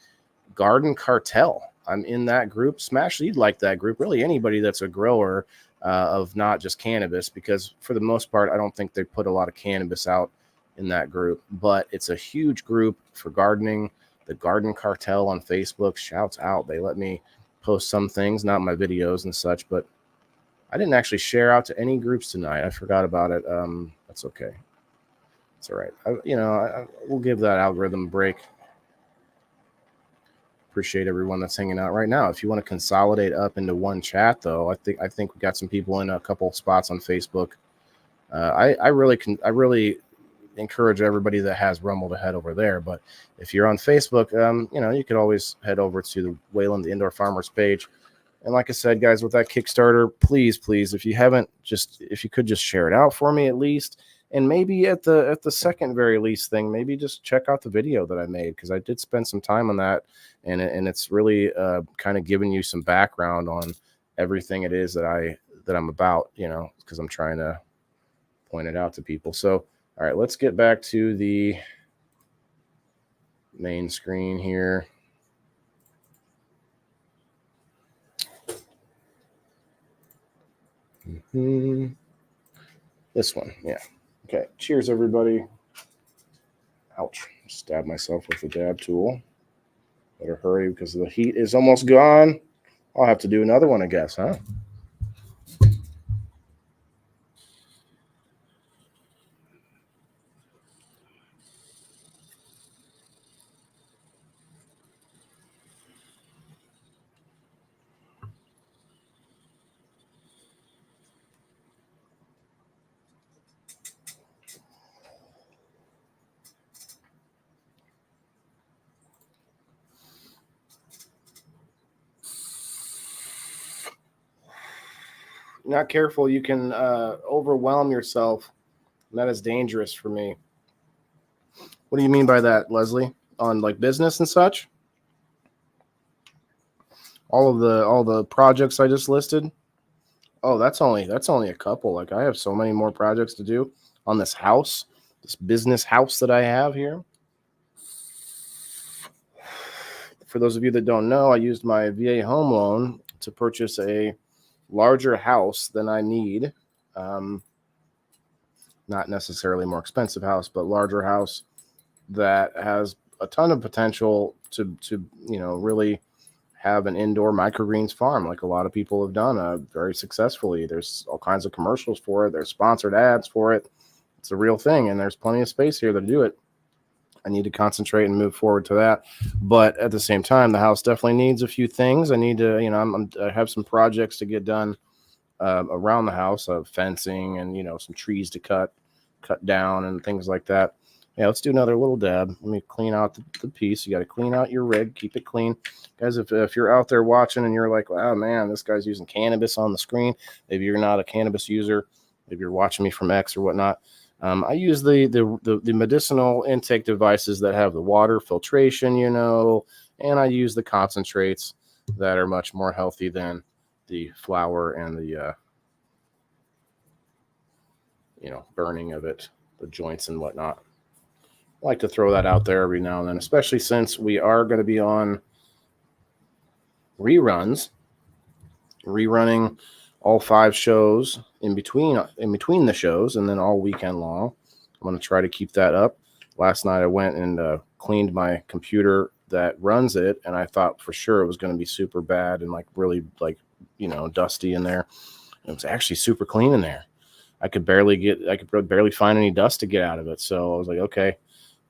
Garden Cartel. I'm in that group. Smash, you'd like that group. Really, anybody that's a grower of not just cannabis, because for the most part, I don't think they put a lot of cannabis out in that group, but it's a huge group for gardening. The Garden Cartel on Facebook. Shouts out. They let me post some things, not my videos and such, but I didn't actually share out to any groups tonight. I forgot about it. That's okay. It's all right. We'll give that algorithm a break. Appreciate everyone that's hanging out right now. If you want to consolidate up into one chat, though, I think we got some people in a couple spots on Facebook. I really encourage everybody that has Rumble to head over there. But if you're on Facebook, you could always head over to the Wayland the Indoor Farmers page. And like I said, guys, with that Kickstarter, please, if you could just share it out for me at least. And maybe at the second very least thing, maybe just check out the video that I made, because I did spend some time on that, and it's really kind of giving you some background on everything it is that I'm about, because I'm trying to point it out to people. So, all right, let's get back to the main screen here. This one, yeah. Okay, cheers, everybody. Ouch, stabbed myself with the dab tool. Better hurry because the heat is almost gone. I'll have to do another one, I guess, huh? Not careful, you can overwhelm yourself. And that is dangerous for me. What do you mean by that, Leslie? On like business and such? All the projects I just listed? Oh, that's only a couple. Like, I have so many more projects to do on this house, this business house that I have here. For those of you that don't know, I used my VA home loan to purchase a larger house than I need. Not necessarily more expensive house, but larger house that has a ton of potential to really have an indoor microgreens farm, like a lot of people have done very successfully. There's all kinds of commercials for it. There's sponsored ads for it. It's a real thing, and there's plenty of space here to do it. I need to concentrate and move forward to that. But at the same time, the house definitely needs a few things. I need to, I have some projects to get done around the house, fencing and, some trees to cut down and things like that. Yeah, let's do another little dab. Let me clean out the piece. You got to clean out your rig, keep it clean. Guys, if you're out there watching and you're like, oh man, this guy's using cannabis on the screen, maybe you're not a cannabis user, maybe you're watching me from X or whatnot. I use the medicinal intake devices that have the water filtration, and I use the concentrates that are much more healthy than the flour and the, burning of it, the joints and whatnot. I like to throw that out there every now and then, especially since we are going to be on rerunning all 5 shows in between the shows, and then all weekend long. I'm going to try to keep that up. Last night I went and cleaned my computer that runs it, and I thought for sure it was going to be super bad and like really like, you know, dusty in there. It was actually super clean in there. I could barely find any dust to get out of it. So I was like, okay,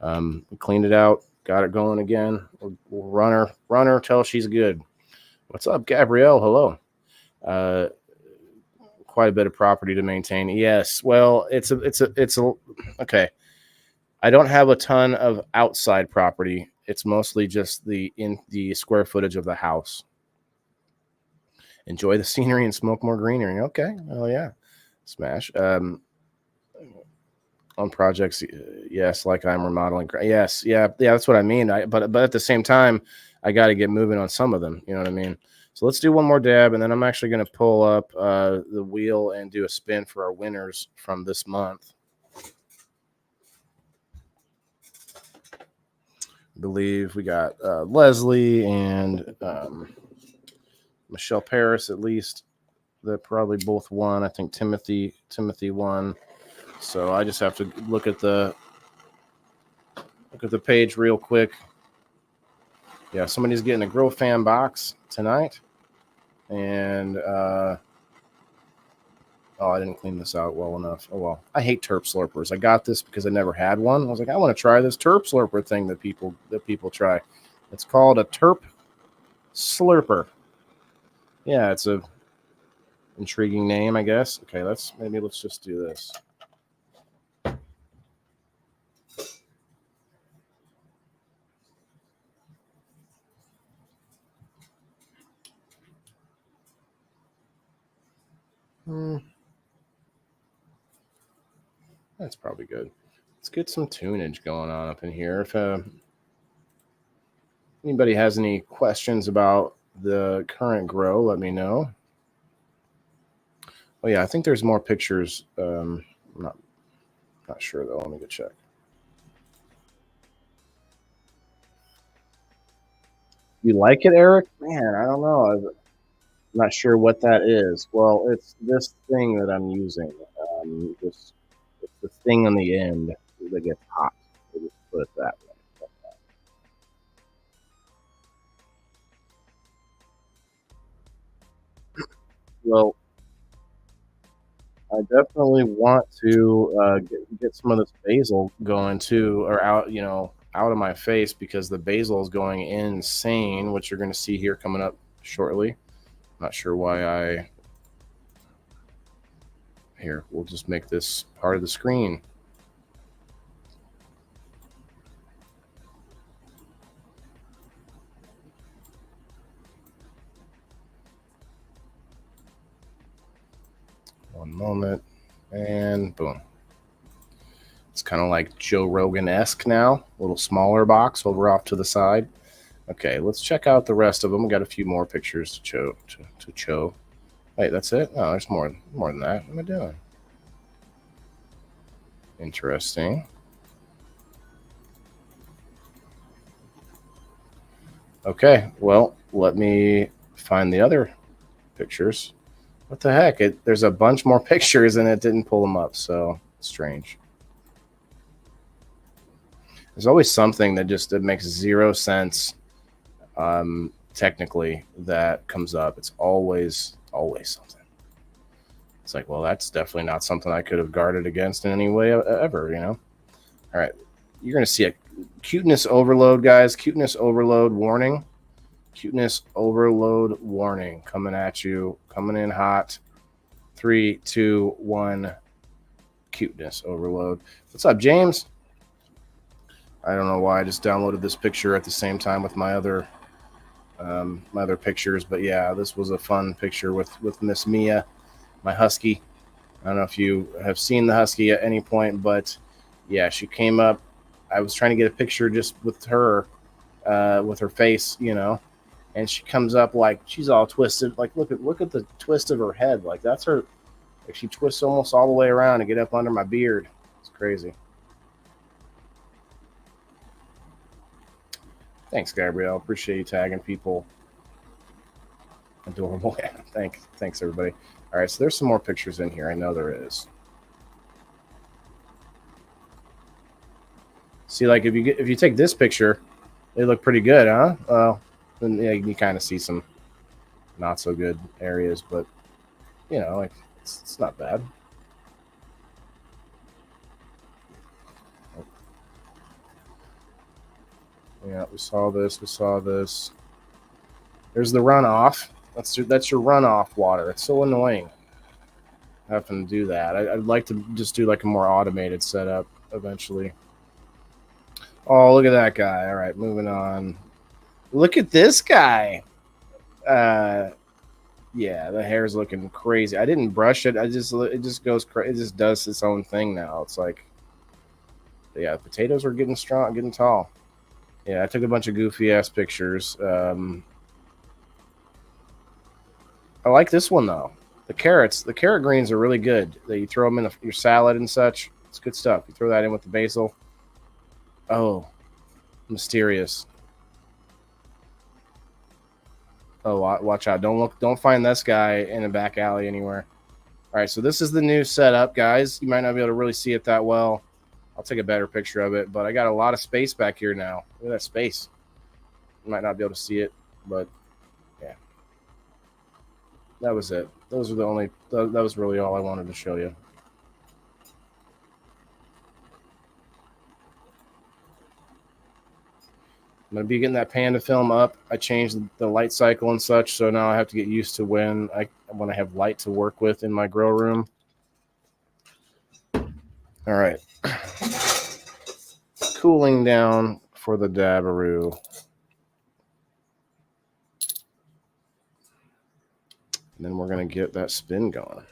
we cleaned it out, got it going again. We'll run her till she's good. What's up, Gabrielle? Hello. Quite a bit of property to maintain. Yes. Well, it's a okay. I don't have a ton of outside property. It's mostly just the square footage of the house. Enjoy the scenery and smoke more greenery. Okay. Oh yeah. Smash. On projects, yes, like I'm remodeling. Yes, yeah, that's what I mean. But at the same time, I got to get moving on some of them. You know what I mean? So let's do one more dab, and then I'm actually going to pull up the wheel and do a spin for our winners from this month. I believe we got Leslie and Michelle Paris, at least. They probably both won. I think Timothy won. So I just have to look at the page real quick. Yeah, somebody's getting a Grow Fan box tonight. And I didn't clean this out well enough. Oh well. I hate Terp Slurpers. I got this because I never had one. I was like, I want to try this Terp Slurper thing that people try. It's called a Terp Slurper. Yeah, it's a intriguing name, I guess. Okay, let's just do this. That's probably good. Let's get some tunage going on up in here. If anybody has any questions about the current grow, let me know. Oh yeah, I think there's more pictures. I'm not sure though. Let me go check. You like it, Eric? Man, I don't know. I'm not sure what that is. Well, it's this thing that I'm using. It's the thing on the end that gets hot. We'll just put it that way. Well, I definitely want to get some of this basil going too, or out of my face, because the basil is going insane, which you're going to see here coming up shortly. Not sure why here. We'll just make this part of the screen. One moment, and boom. It's kind of like Joe Rogan-esque now. A little smaller box over off to the side. Okay, let's check out the rest of them. We got a few more pictures to show. Wait, that's it? Oh, there's more than that. What am I doing? Interesting. Okay, well, let me find the other pictures. What the heck? There's a bunch more pictures and it didn't pull them up, so strange. There's always something that makes zero sense technically that comes up. It's always something. It's like, well, that's definitely not something I could have guarded against in any way ever, you know? All right. You're going to see a cuteness overload, guys. Cuteness overload warning. Cuteness overload warning coming at you. Coming in hot. 3, 2, 1. Cuteness overload. What's up, James? I don't know why I just downloaded this picture at the same time with my other pictures, but yeah, this was a fun picture with Miss Mia, my husky. I don't know if you have seen the husky at any point, but yeah, she came up. I was trying to get a picture just with her face, you know, and she comes up like she's all twisted. Like look at the twist of her head. Like that's her. Like she twists almost all the way around to get up under my beard. It's crazy. Thanks, Gabrielle. Appreciate you tagging people. Adorable. Yeah, thanks everybody. All right, so there's some more pictures in here. I know there is. See, like if you take this picture, they look pretty good, huh? Well, then yeah, you kind of see some not so good areas, but you know, like it's not bad. Yeah, we saw this. We saw this. There's the runoff. That's your runoff water. It's so annoying having to do that. I'd like to just do like a more automated setup eventually. Oh, look at that guy. All right, moving on. Look at this guy. Yeah, the hair's looking crazy. I didn't brush it. It just goes crazy. It just does its own thing now. It's like, yeah, potatoes are getting strong, getting tall. Yeah, I took a bunch of goofy ass pictures. I like this one though. The carrot greens are really good. That you throw them in your salad and such. It's good stuff. You throw that in with the basil. Oh, mysterious. Oh, watch out! Don't find this guy in a back alley anywhere. All right, so this is the new setup, guys. You might not be able to really see it that well. I'll take a better picture of it, but I got a lot of space back here now. Look at that space. You might not be able to see it, but yeah, that was it. Those are the only. That was really all I wanted to show you. I'm going to be getting that panda film up. I changed the light cycle and such, so now I have to get used to when I have light to work with in my grow room. All right. Cooling down for the Dabaroo. And then we're going to get that spin going.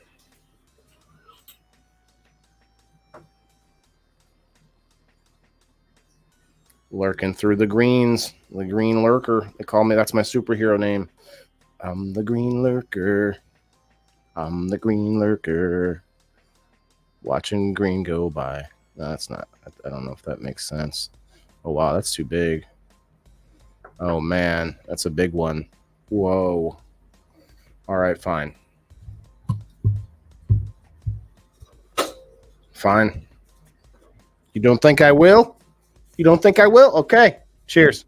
Lurking through the greens. The green lurker. They call me, that's my superhero name. I'm the green lurker. I'm the green lurker. Watching green go by. No, that's not. I don't know if that makes sense. Oh, wow, that's too big. Oh, man, that's a big one. Whoa. All right, fine. Fine. You don't think I will? You don't think I will? Okay. Cheers.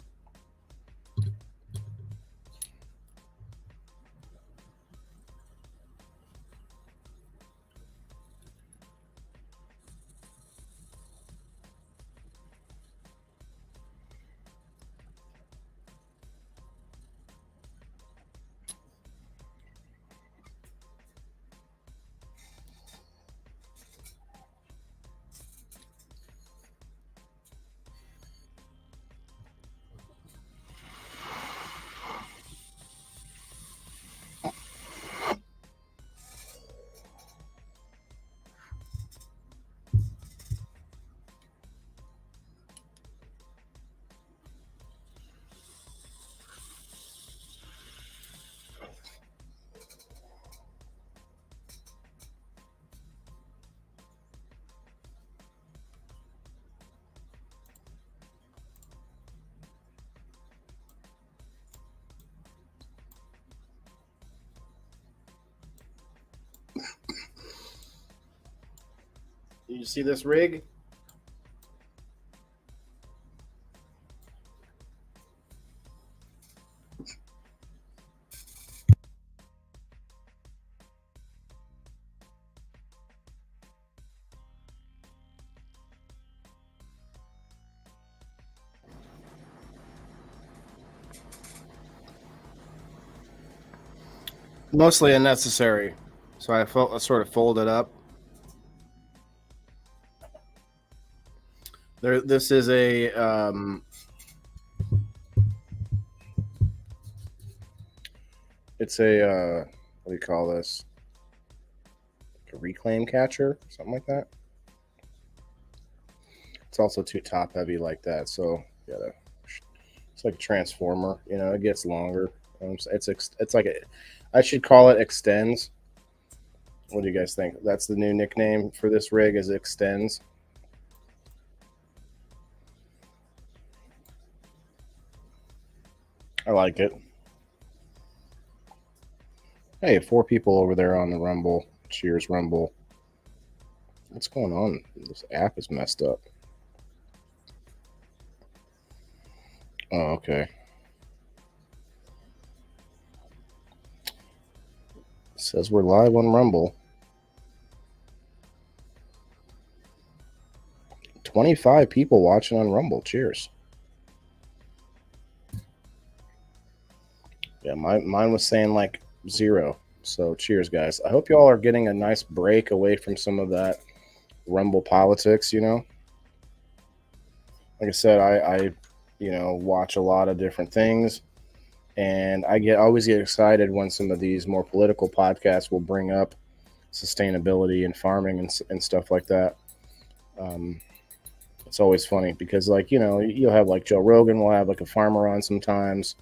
You see this rig? Mostly unnecessary. So I sort of folded up. This is a it's a what do you call this? Like a reclaim catcher, something like that. It's also too top heavy like that, so yeah, it's like a transformer. You know, it gets longer. It's like I should call it extends. What do you guys think? That's the new nickname for this rig, is extends. I like it. Hey, 4 people over there on the Rumble. Cheers, Rumble. What's going on? This app is messed up. Oh, okay. It says we're live on Rumble. 25 people watching on Rumble. Cheers. Yeah, mine was saying like 0. So cheers, guys. I hope y'all are getting a nice break away from some of that Rumble politics, Like I said, I watch a lot of different things, and I always get excited when some of these more political podcasts will bring up sustainability and farming and stuff like that. It's always funny because, like, you'll have like Joe Rogan will have like a farmer on sometimes,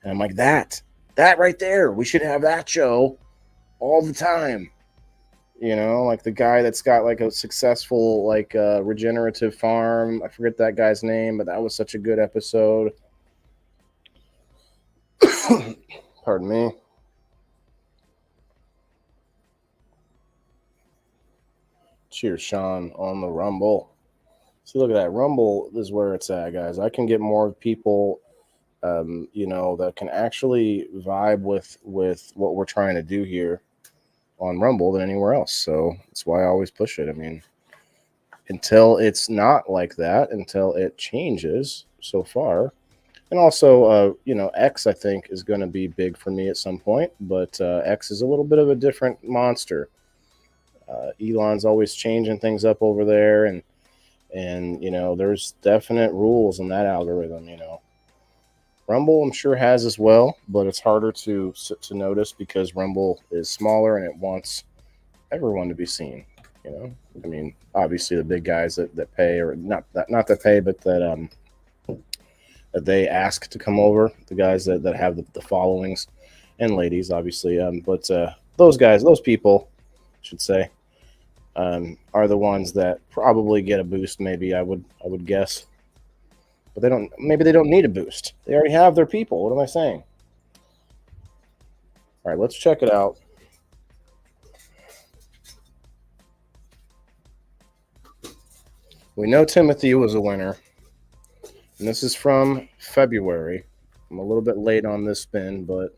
and I'm like, that right there, we should have that show all the time. Like the guy that's got like a successful like regenerative farm. I forget that guy's name, but that was such a good episode. Pardon me. Cheers, Sean, on the Rumble. See, look at that. Rumble is where it's at, guys. I can get more people, that can actually vibe with what we're trying to do here on Rumble than anywhere else. So that's why I always push it. I mean, until it's not like that, until it changes so far. And also, X, I think, is going to be big for me at some point, but X is a little bit of a different monster. Elon's always changing things up over there, and there's definite rules in that algorithm. Rumble, I'm sure, has as well, but it's harder to notice because Rumble is smaller and it wants everyone to be seen. I mean, obviously the big guys that pay, or not that pay, but that they ask to come over, the guys that have the followings, and ladies, obviously. But those guys, those people, I should say, are the ones that probably get a boost. Maybe I would guess, but they don't. Maybe they don't need a boost. They already have their people. What am I saying? All right, let's check it out. We know Timothy was a winner, and this is from February. I'm a little bit late on this spin, but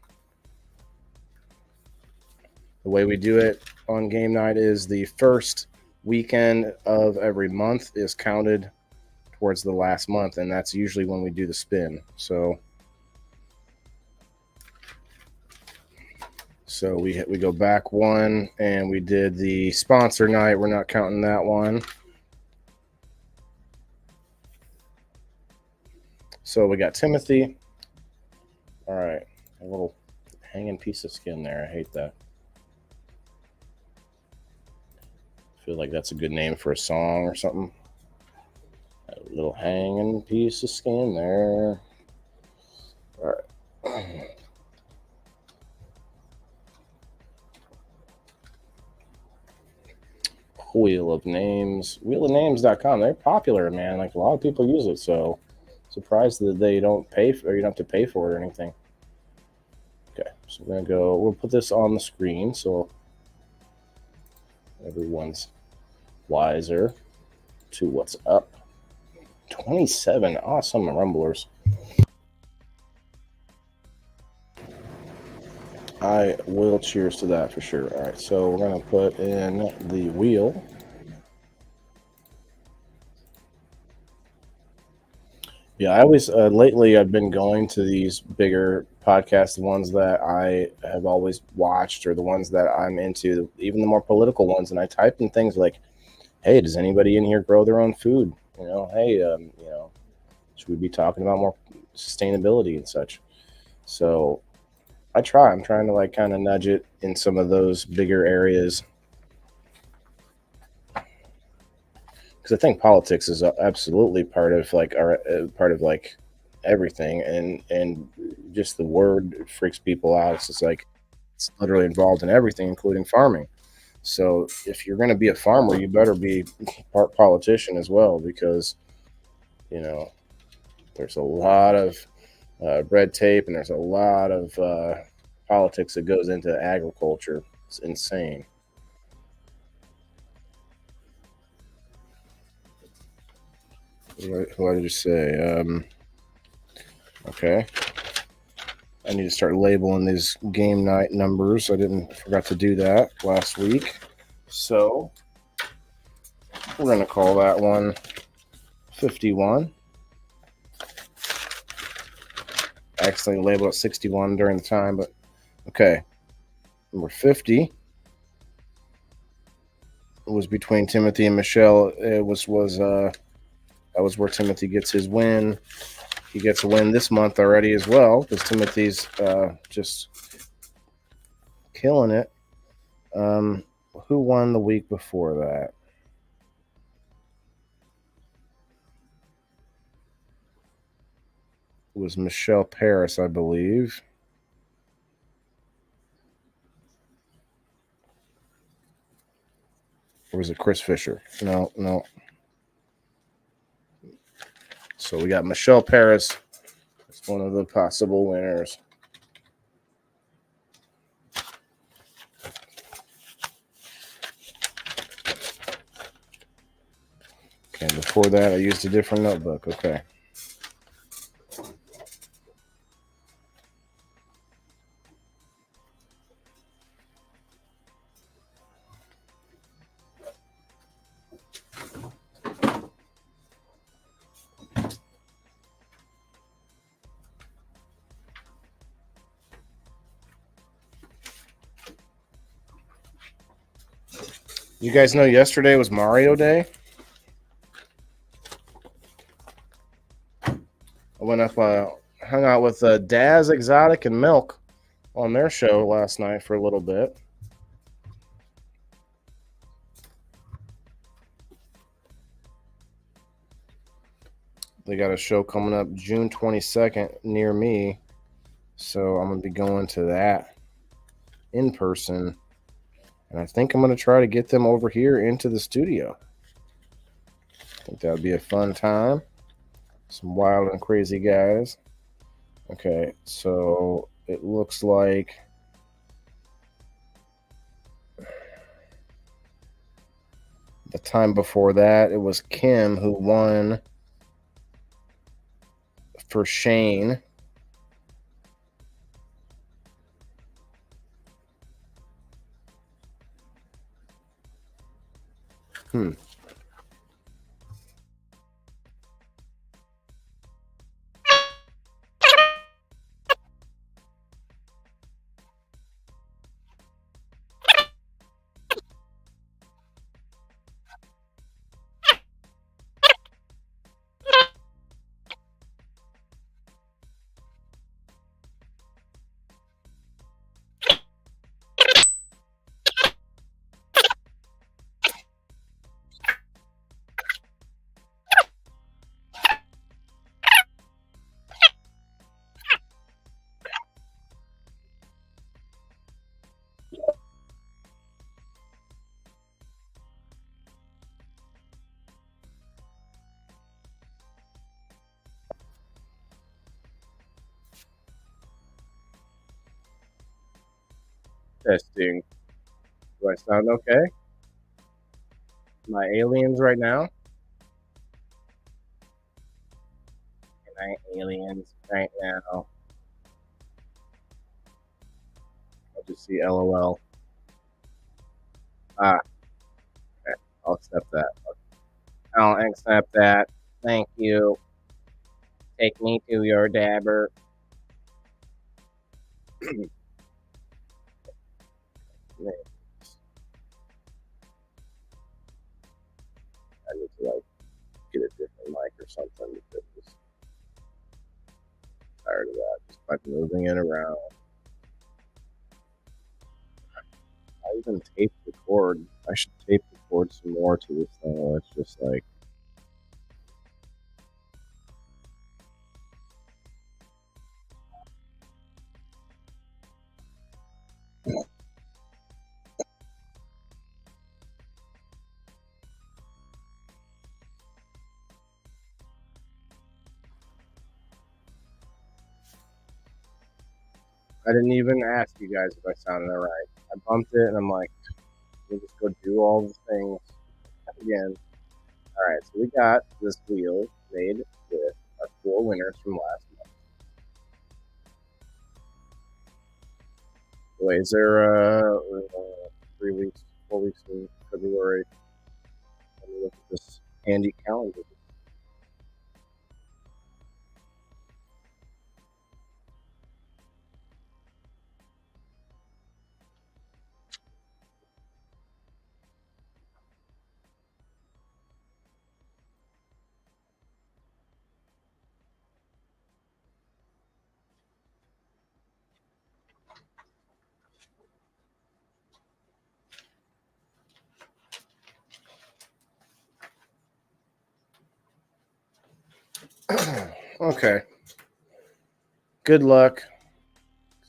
the way we do it on game night is the first weekend of every month is counted towards the last month, and that's usually when we do the spin. So we go back one, and we did the sponsor night. We're not counting that one. So we got Timothy. All right, a little hanging piece of skin there. I hate that. I feel like that's a good name for a song or something. A little hanging piece of skin there. All right. Wheel of Names.com. They're popular, man. Like, a lot of people use it, so surprised that they don't pay for, or you don't have to pay for it or anything. Okay, so we'll put this on the screen so everyone's wiser to what's up. 27 awesome Rumblers. I will cheers to that for sure. All right, so we're going to put in the wheel. Yeah, I always, lately, I've been going to these bigger podcasts, the ones that I have always watched or the ones that I'm into, even the more political ones. And I type in things like, hey, does anybody in here grow their own food? Hey, should we be talking about more sustainability and such? So I'm trying to like kind of nudge it in some of those bigger areas, because I think politics is absolutely part of like everything, and just the word freaks people out. It's just like it's literally involved in everything, including farming. So if you're going to be a farmer, you better be part politician as well, because there's a lot of red tape, and there's a lot of politics that goes into agriculture. It's insane. What did you say? Okay. I need to start labeling these game night numbers. I forgot to do that last week. So we're going to call that one 51. I accidentally labeled it 61 during the time, but okay. Number 50 was between Timothy and Michelle. That was where Timothy gets his win. He gets a win this month already as well, because Timothy's just killing it. Who won the week before that? It was Michelle Paris, I believe. Or was it Chris Fisher? No. So we got Michelle Paris as one of the possible winners. Okay, before that, I used a different notebook. Okay. You guys know yesterday was Mario Day? I went up, hung out with Daz Exotic and Milk on their show last night for a little bit. They got a show coming up June 22nd near me, so I'm going to be going to that in person, and I think I'm going to try to get them over here into the studio. I think that would be a fun time. Some wild and crazy guys. Okay, so it looks like the time before that, it was Kim who won for Shane. Testing. Do I sound okay? My aliens right now? My aliens right now. I'll just see LOL. Okay. I'll accept that. I'll accept that. Thank you. Take me to your dabber. I need to get a different mic or something because I'm tired of that. Just moving it around. I even taped the cord. I should tape the cord some more to this thing. Where it's just I didn't even ask you guys if I sounded all right. I bumped it, and I'm like, let me just go do all the things again. All right, so we got this wheel made with our 4 winners from last month. Wait, is there 3 weeks, 4 weeks in February? Let me look at this handy calendar. Okay. Good luck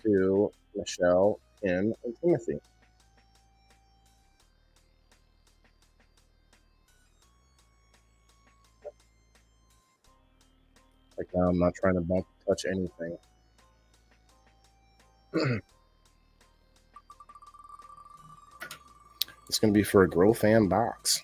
to Michelle, Kim, and Timothy. Like now, I'm not trying to touch anything. It's going to be for a Grow Fan box.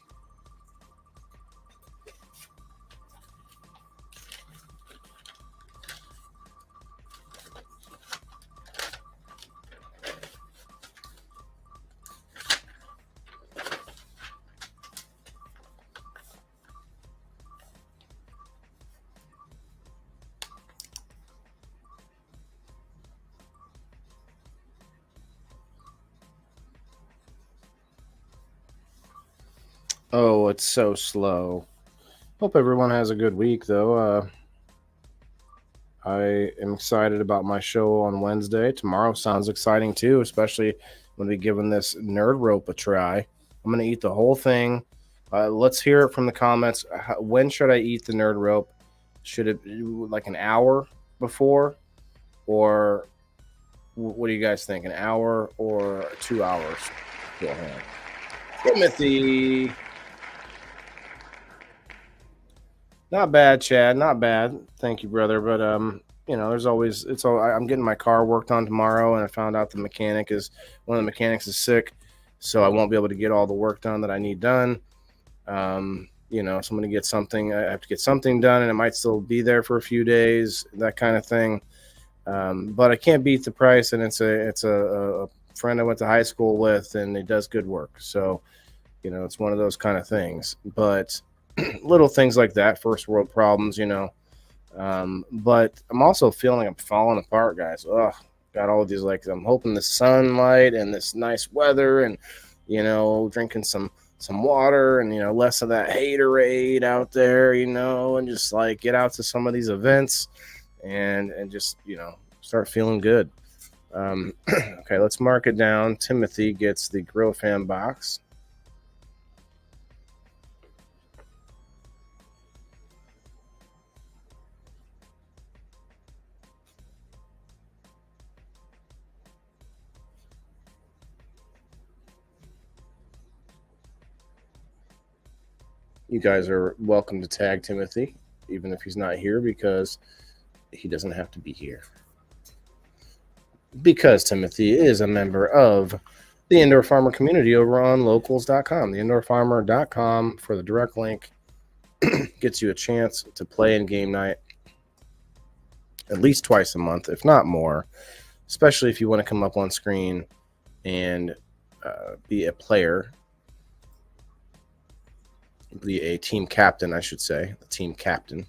Oh, it's so slow. Hope everyone has a good week, though. I am excited about my show on Wednesday. Tomorrow sounds exciting too, especially when we giving this nerd rope a try. I'm gonna eat the whole thing. Let's hear it from the comments. When should I eat the nerd rope? Should it be like an hour before, or what do you guys think? An hour or 2 hours? Go ahead, Timothy. Not bad, Chad. Not bad. Thank you, brother. But there's always I'm getting my car worked on tomorrow, and I found out one of the mechanics is sick, so I won't be able to get all the work done that I need done. So I'm gonna get something. I have to get something done, and it might still be there for a few days, that kind of thing. But I can't beat the price, and it's a friend I went to high school with, and he does good work. So, it's one of those kind of things. But little things like that, first world problems, but I'm also feeling I'm falling apart, guys. Ugh, got all of these, like, I'm hoping the sunlight and this nice weather, and drinking some water, and less of that haterade out there, and just like get out to some of these events and just start feeling good. Okay, let's mark it down. Timothy gets the Grow Fan box. You guys are welcome to tag Timothy, even if he's not here, because he doesn't have to be here. Because Timothy is a member of the Indoor Farmer community over on locals.com. The indoorfarmer.com for the direct link gets you a chance to play in game night at least twice a month, if not more, especially if you want to come up on screen and be a player. Be a team captain, I should say. A team captain.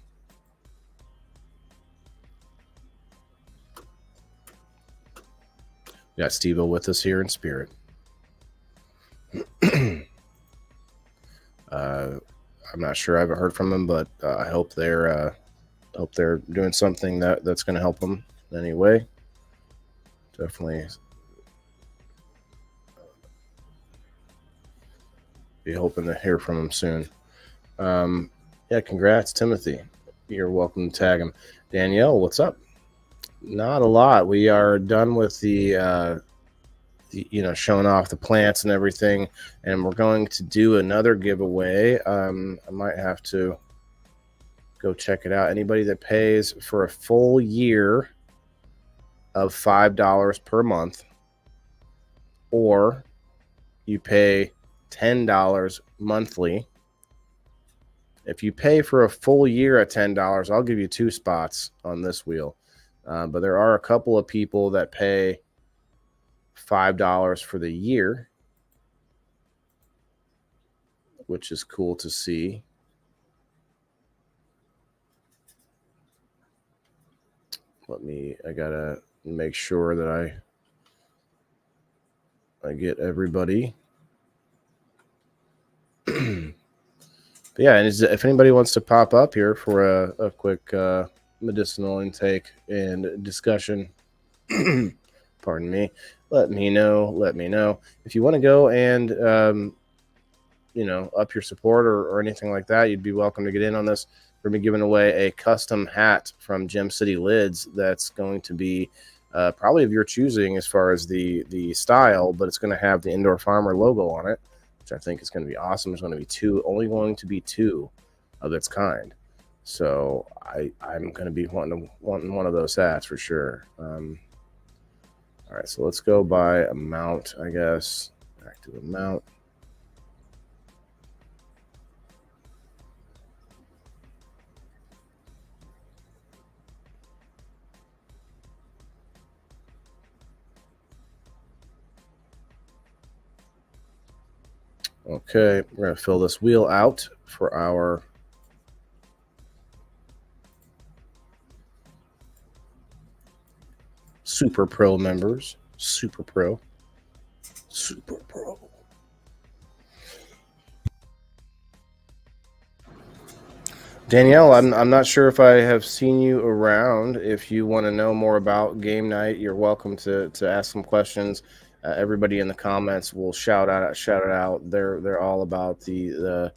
We got SteveO with us here in spirit. I'm not sure. I haven't heard from him, but I hope they're doing something that's going to help them in any way. Definitely be hoping to hear from him soon. Yeah, congrats, Timothy. You're welcome to tag him. Danielle, what's up? Not a lot. We are done with the showing off the plants and everything, and we're going to do another giveaway. I might have to go check it out. Anybody that pays for a full year of $5 per month, or you pay $10 monthly. If you pay for a full year at $10, I'll give you 2 spots on this wheel. But there are a couple of people that pay $5 for the year, which is cool to see. I gotta make sure that I get everybody. But yeah, and if anybody wants to pop up here for a quick medicinal intake and discussion, pardon me, let me know. If you want to go and up your support or anything like that, you'd be welcome to get in on this. We're going to be giving away a custom hat from Gem City Lids that's going to be probably of your choosing as far as the style, but it's going to have the Indoor Farmer logo on it, which I think is going to be awesome. There's going to be only going to be 2 of its kind. So I'm going to be wanting one of those hats for sure. All right, so let's go by amount, I guess. Active amount. Okay, we're going to fill this wheel out for our Super Pro members. Super Pro. Danielle, I'm not sure if I have seen you around. If you want to know more about game night, you're welcome to ask some questions. Everybody in the comments will shout it out. They're all about the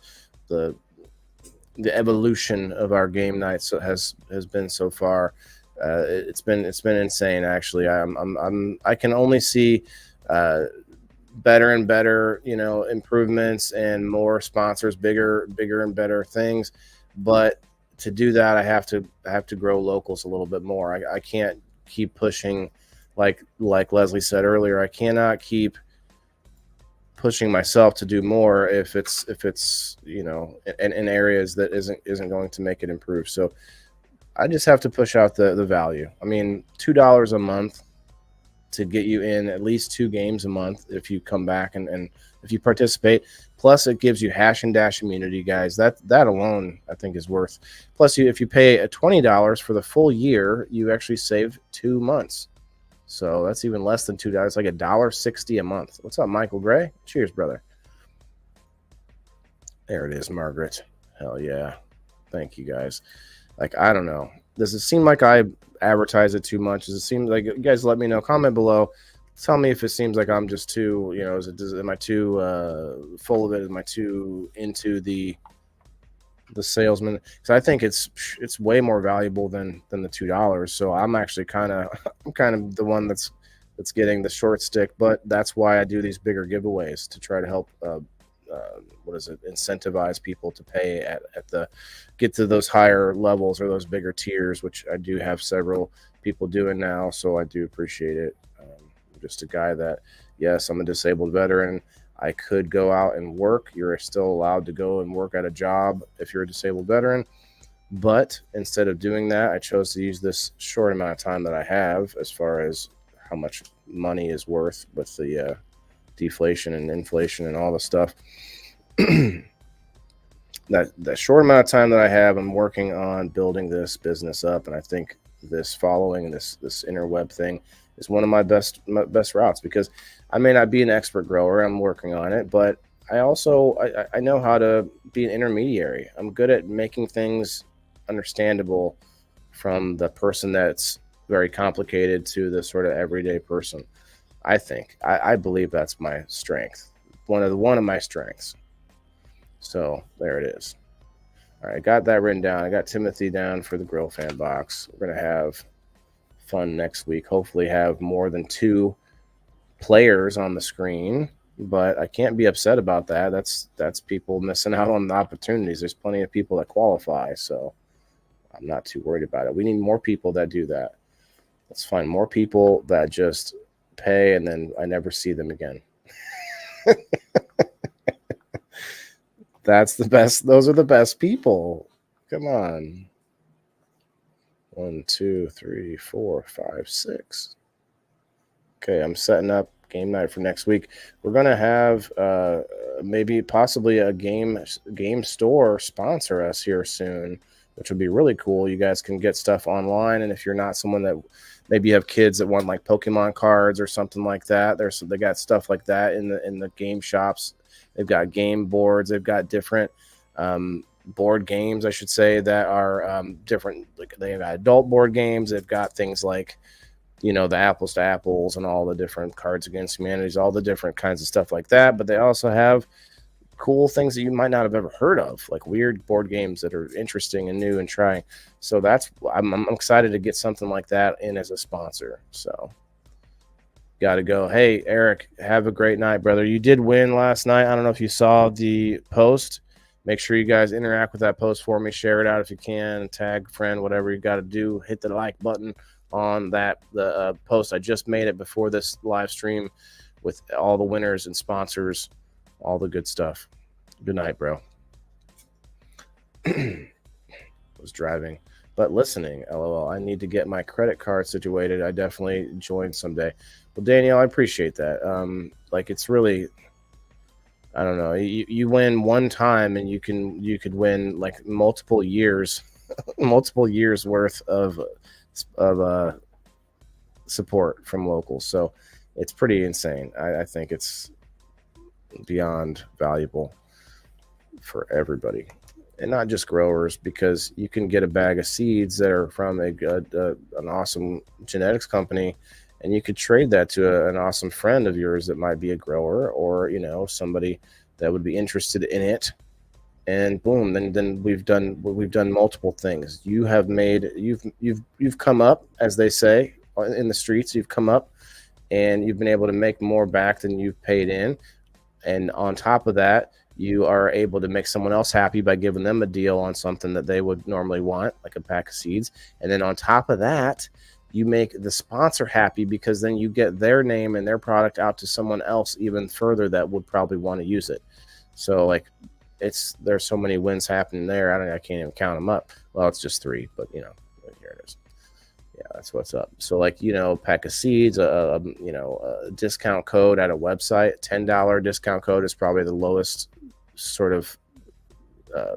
evolution of our game night. So has been so far. It's been insane. Actually, I can only see better and better, improvements and more sponsors, bigger and better things. But to do that, I have to grow locals a little bit more. I can't keep pushing, like Leslie said earlier. I cannot keep pushing myself to do more if it's in areas that isn't going to make it improve. So I just have to push out the value. I mean, $2 a month to get you in at least 2 games a month if you come back and if you participate. Plus, it gives you hash and dash immunity, guys. That alone, I think, is worth. Plus, if you pay $20 for the full year, you actually save 2 months. So that's even less than $2. It's like $1.60 a month. What's up, Michael Gray? Cheers, brother. There it is, Margaret. Hell yeah. Thank you, guys. Like, I don't know. Does it seem like I advertise it too much? Does it seem like, you guys let me know? Comment below. Tell me if it seems like I'm just too, am I too full of it? Am I too into the salesman? Because I think it's way more valuable than the $2. So I'm actually kind of the one that's getting the short stick. But that's why I do these bigger giveaways to try to help incentivize people to pay get to those higher levels or those bigger tiers, which I do have several people doing now. So I do appreciate it. I'm just a guy that, yes, I'm a disabled veteran. I could go out and work. You're still allowed to go and work at a job if you're a disabled veteran. But instead of doing that, I chose to use this short amount of time that I have as far as how much money is worth with the deflation and inflation and all the stuff. that short amount of time that I have, I'm working on building this business up, and I think this following this interweb thing is one of my best routes, because I may not be an expert grower. I'm working on it, but I also I know how to be an intermediary. I'm good at making things understandable from the person that's very complicated to the sort of everyday person. I believe that's my strength, one of my strengths. So there it is. All right, I got that written down. I got Timothy down for the Grill Fan Box. We're gonna have fun next week. Hopefully, have more than 2 players on the screen. But I can't be upset about that. That's people missing out on the opportunities. There's plenty of people that qualify, so I'm not too worried about it. We need more people that do that. Let's find more people that just pay and then I never see them again. That's the best. Those are the best people. Come on. 1, 2, 3, 4, 5, 6. Okay, I'm setting up game night for next week. We're gonna have maybe possibly a game store sponsor us here soon, which would be really cool. You guys can get stuff online, and if you're not someone that maybe you have kids that want like Pokemon cards or something like that, they got stuff like that in the game shops. They've got game boards. They've got different board games, I should say, that are different. Like they've got adult board games. They've got things like, you know, the apples to apples and all the different Cards Against Humanities, all the different kinds of stuff like that. But they also have cool things that you might not have ever heard of, like weird board games that are interesting and new and trying. So I'm excited to get something like that in as a sponsor. So got to go. Hey, Eric, have a great night, brother. You did win last night. I don't know if you saw the post. Make sure you guys interact with that post for me. Share it out if you can. Tag a friend, whatever you got to do. Hit the like button on the post. I just made it before this live stream with all the winners and sponsors, all the good stuff. Good night, bro. Was driving, but listening. LOL. I need to get my credit card situated. I definitely join someday. Well, Danielle, I appreciate that. Like it's really, I don't know. You win one time, and you could win like multiple years, multiple years worth of support from locals. So it's pretty insane. I think it's beyond valuable for everybody, and not just growers, because you can get a bag of seeds that are from an awesome genetics company, and you could trade that to an awesome friend of yours that might be a grower, or you know, somebody that would be interested in it. And boom, then we've done multiple things. You've come up, as they say in the streets. You've come up, and you've been able to make more back than you've paid in. And on top of that, you are able to make someone else happy by giving them a deal on something that they would normally want, like a pack of seeds. And then on top of that, you make the sponsor happy, because then you get their name and their product out to someone else even further that would probably want to use it. So like, there's so many wins happening there. I can't even count them up. Well, it's just 3, but you know, here it is. Yeah, that's what's up. So like, you know, pack of seeds, a discount code at a website, $10 discount code is probably the lowest sort of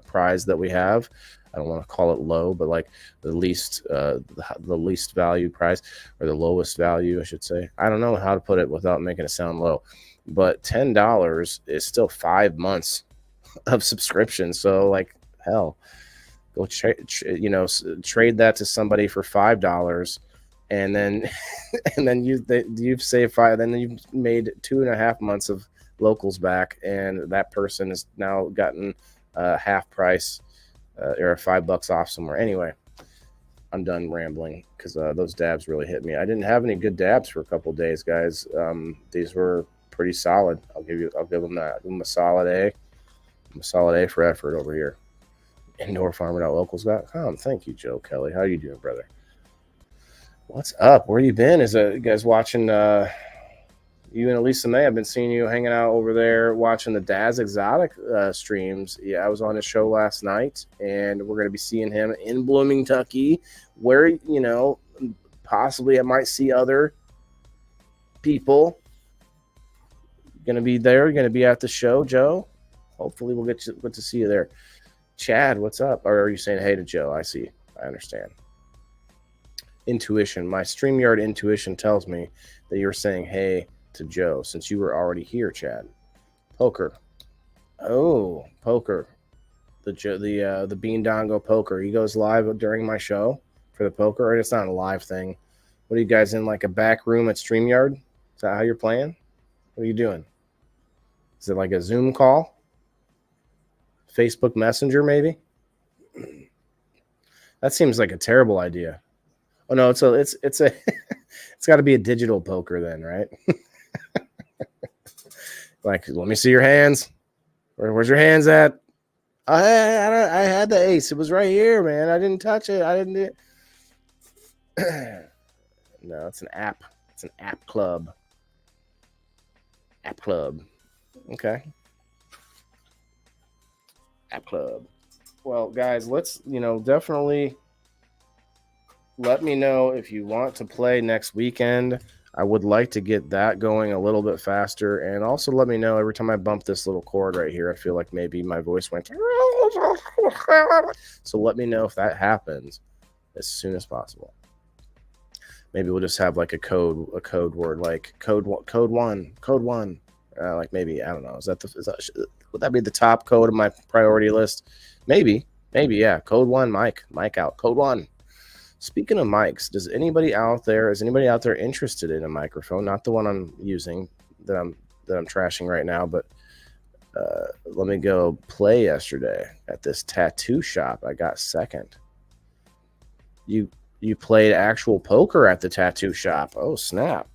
prize that we have. I don't want to call it low, but like the least value price, or the lowest value, I should say. I don't know how to put it without making it sound low, but $10 is still 5 months of subscription. So like, hell, go trade that to somebody for $5, and then you've saved 5. Then you've made 2.5 months of locals back, and that person has now gotten half price or $5 off somewhere. Anyway, I'm done rambling, because those dabs really hit me. I didn't have any good dabs for a couple of days, guys. These were pretty solid. I'll give them that. I'll give them a solid A. A solid A for effort over here. IndoorFarmer.locals.com. Thank you, Joe Kelly. How you doing, brother? What's up? Where you been? You guys watching? You and Elisa May, I've been seeing you hanging out over there watching the Daz Exotic streams. Yeah, I was on his show last night, and we're going to be seeing him in Blooming, Kentucky, where, you know, possibly I might see other people. Going to be there. You're going to be at the show, Joe. Hopefully we'll get to see you there. Chad, what's up? Or are you saying hey to Joe? I see. I understand. Intuition. My StreamYard intuition tells me that you're saying hey to Joe, since you were already here, Chad. Poker. Oh, poker. The Bean Dongo poker. He goes live during my show for the poker, and it's not a live thing. What are you guys in, like a back room at StreamYard? Is that how you're playing? What are you doing? Is it like a Zoom call? Facebook Messenger, maybe? That seems like a terrible idea. Oh no, it's it's got to be a digital poker then, right? Like, let me see your hands. Where's your hands at? I had the ace. It was right here, man. I didn't touch it. I didn't do it. No, it's an app. It's an app club. App club. Okay. App club. Well, guys, let's, definitely let me know if you want to play next weekend. I would like to get that going a little bit faster. And also let me know every time I bump this little chord right here, I feel like maybe my voice went. So let me know if that happens as soon as possible. Maybe we'll just have like a code word, like code one. Like maybe, I don't know. Would that be the top code of my priority list? Maybe, yeah. Code one, mic out. Code one. Speaking of mics, is anybody out there interested in a microphone? Not the one I'm using that I'm trashing right now, but let me go play yesterday at this tattoo shop. I got second. You played actual poker at the tattoo shop. Oh, snap.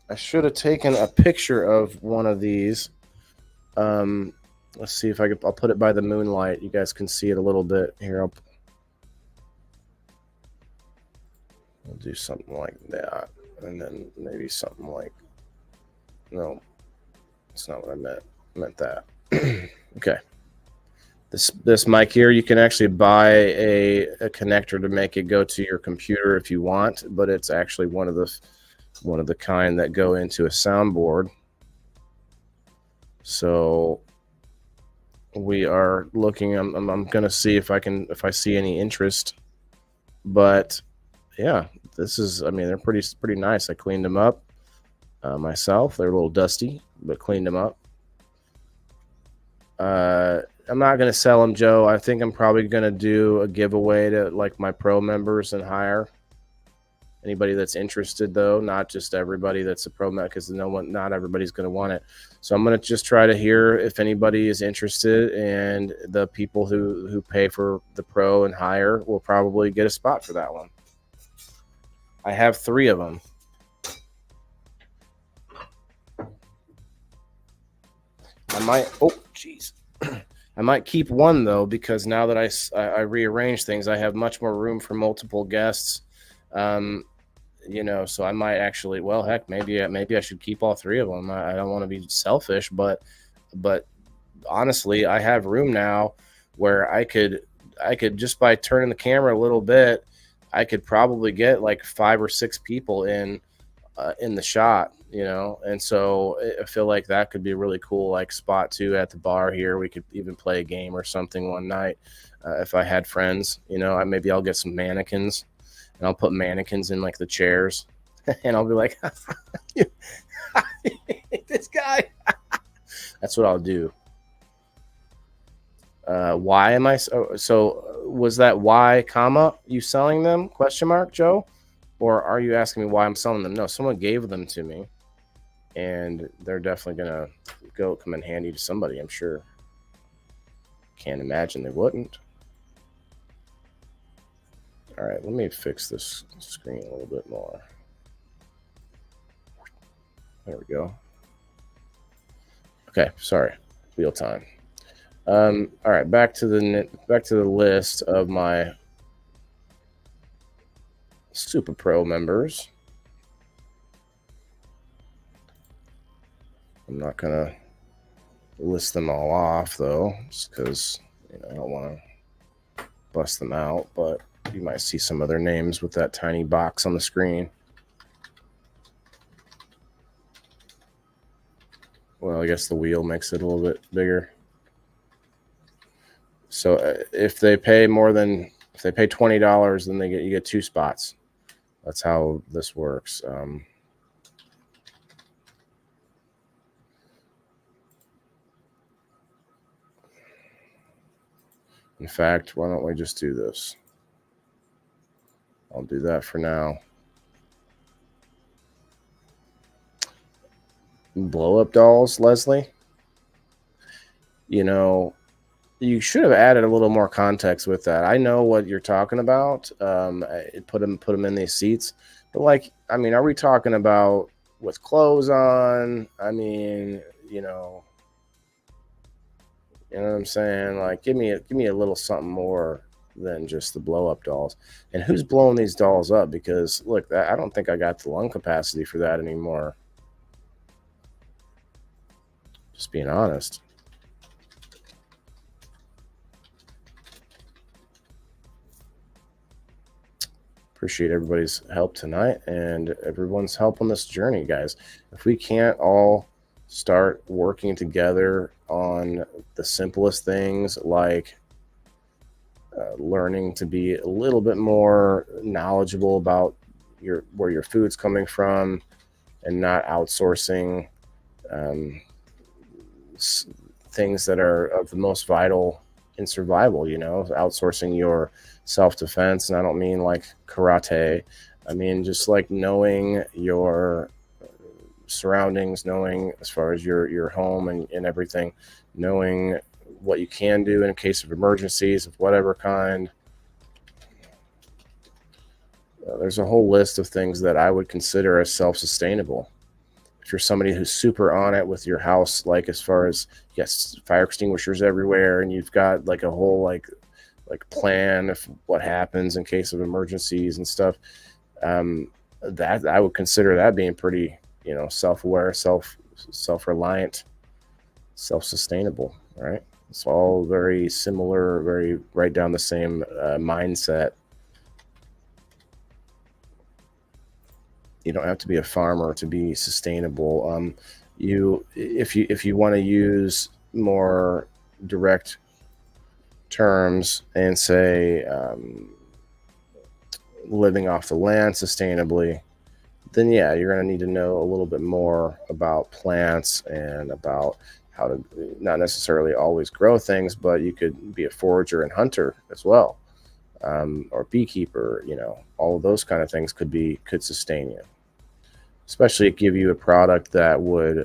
I should have taken a picture of one of these. Let's see if I'll put it by the moonlight. You guys can see it a little bit here. I'll do something like that, and then maybe something like, no, that's not what I meant. I meant that. Okay. This mic here, you can actually buy a connector to make it go to your computer if you want, but it's actually one of the kind that go into a soundboard. So we are looking. I'm gonna see if I see any interest. But yeah, this is. I mean, they're pretty nice. I cleaned them up myself. They're a little dusty, but cleaned them up. I'm not gonna sell them, Joe. I think I'm probably gonna do a giveaway to like my pro members and higher. Anybody that's interested, though, not just everybody that's a pro member, because not everybody's going to want it. So I'm going to just try to hear if anybody is interested, and the people who pay for the pro and higher will probably get a spot for that one. I have 3 of them. I might keep one, though, because now that I rearrange things, I have much more room for multiple guests. So I might actually, well, heck, maybe I should keep all 3 of them. I don't want to be selfish, but honestly, I have room now where I could just by turning the camera a little bit, I could probably get like 5 or 6 people in the shot, and so I feel like that could be a really cool like spot too at the bar here. We could even play a game or something one night if I had friends. Maybe I'll get some mannequins. And I'll put mannequins in like the chairs, and I'll be like, "This guy." That's what I'll do. Why am I so? Was that why, comma, you selling them? Question mark, Joe, or are you asking me why I'm selling them? No, someone gave them to me, and they're definitely gonna come in handy to somebody. I'm sure. Can't imagine they wouldn't. All right, let me fix this screen a little bit more. There we go. Okay, sorry, wheel time. All right, back to the list of my Super Pro members. I'm not gonna list them all off though, just because I don't want to bust them out, but you might see some other names with that tiny box on the screen. Well, I guess the wheel makes it a little bit bigger. So if they pay $20, then you get 2 spots. That's how this works. In fact, why don't we just do this? I'll do that for now. Blow up dolls, Leslie. You should have added a little more context with that. I know what you're talking about. Put them in these seats, but are we talking about with clothes on? You know what I'm saying? Like, give me a little something more than just the blow up dolls. And who's blowing these dolls up? Because look, I don't think I got the lung capacity for that anymore. Just being honest. Appreciate everybody's help tonight and everyone's help on this journey, guys. If we can't all start working together on the simplest things like learning to be a little bit more knowledgeable about where your food's coming from and not outsourcing things that are of the most vital in survival, you know, outsourcing your self-defense. And I don't mean like karate. I mean just like knowing your surroundings, knowing as far as your home and everything, knowing what you can do in case of emergencies of whatever kind. There's a whole list of things that I would consider as self-sustainable. If you're somebody who's super on it with your house, like as far as yes, fire extinguishers everywhere, and you've got like a whole like plan of what happens in case of emergencies and stuff, that I would consider that being pretty, you know, self-aware, self-reliant, self-sustainable. Right? It's all very similar, very right down the same mindset. You don't have to be a farmer to be sustainable. If you want to use more direct terms and say living off the land sustainably, then yeah, you're going to need to know a little bit more about plants and about how to not necessarily always grow things, but you could be a forager and hunter as well, or beekeeper. You know, all of those kind of things could sustain you. Especially give you a product that would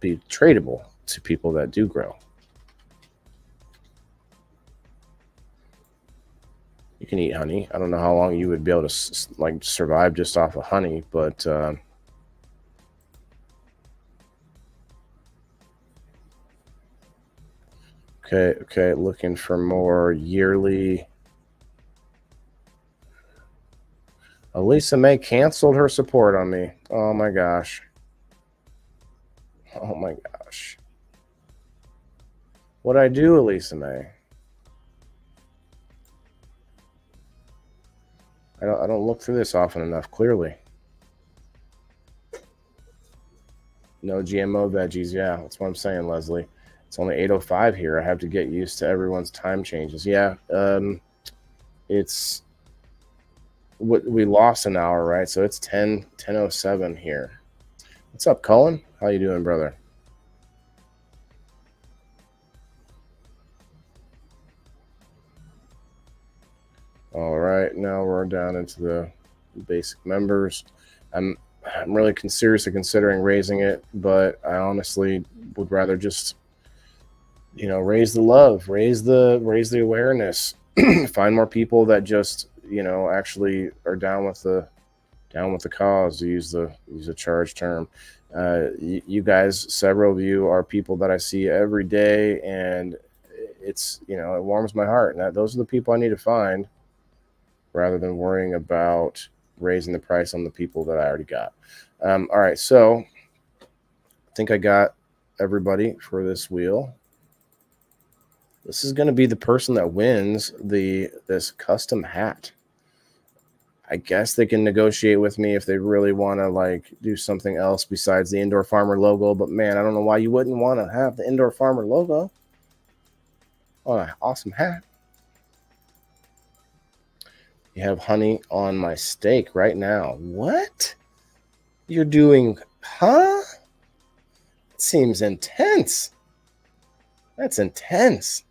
be tradable to people that do grow. You can eat honey. I don't know how long you would be able to like survive just off of honey, but okay. Looking for more yearly. Elisa May canceled her support on me. Oh my gosh. Oh my gosh. What'd I do, Elisa May? I don't look through this often enough, clearly. No GMO veggies. Yeah, that's what I'm saying, Leslie. It's only 8:05 here. I have to get used to everyone's time changes. Yeah, it's we lost an hour, right? So it's 10:07 here. What's up, Cullen? How you doing, brother? All right, now we're down into the basic members. I'm really seriously considering raising it, but I honestly would rather just, you know, raise the love, raise the awareness, find more people that just, you know, actually are down with the cause, to use a charge term. You guys, several of you are people that I see every day, and it's, you know, it warms my heart. And those are the people I need to find, rather than worrying about raising the price on the people that I already got. All right, so I think I got everybody for this wheel. This is going to be the person that wins this custom hat. I guess they can negotiate with me if they really want to like do something else besides the Indoor Farmer logo. But man, I don't know why you wouldn't want to have the Indoor Farmer logo on an awesome hat. You have honey on my steak right now. What? You're doing, huh? It seems intense. That's intense.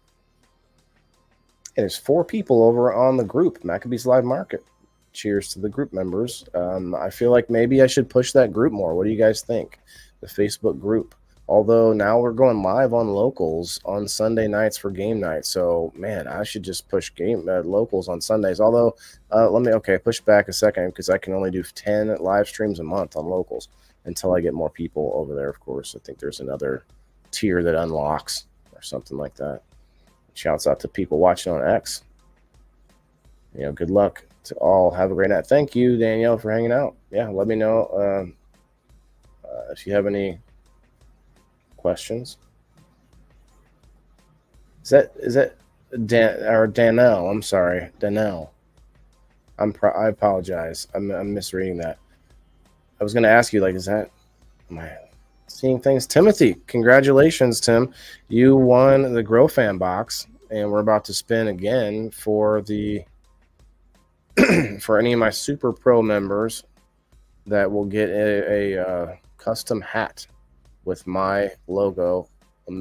And there's 4 people over on the group, Mcabee's Live Market. Cheers to the group members. I feel like maybe I should push that group more. What do you guys think? The Facebook group. Although now we're going live on locals on Sunday nights for game night. So, man, I should just push locals on Sundays. Although, push back a second, because I can only do 10 live streams a month on locals until I get more people over there, of course. I think there's another tier that unlocks or something like that. Shouts out to people watching on X. Good luck to all. Have a great night. Thank you, Danielle, for hanging out. Yeah, let me know if you have any questions. Is that Danelle? I'm sorry, Danelle. I apologize. I'm misreading that. I was going to ask you, is that? Am I seeing things? Timothy, congratulations, Tim. You won the Grow Fan box, and we're about to spin again for the for any of my Super Pro members that will get a custom hat with my logo, a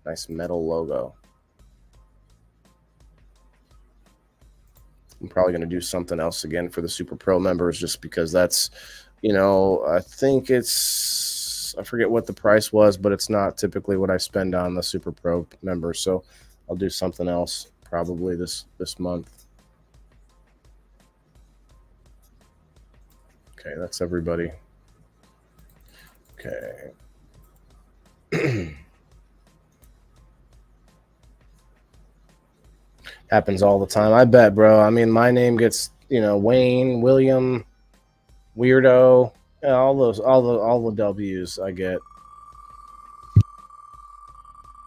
nice metal logo. I'm probably going to do something else again for the Super Pro members just because that's, I think I forget what the price was, but it's not typically what I spend on the Super Pro members. So I'll do something else probably this month. Okay, that's everybody. Okay. Happens all the time. I bet, bro. I mean, my name gets, Wayne, William, Weirdo, all the W's I get. I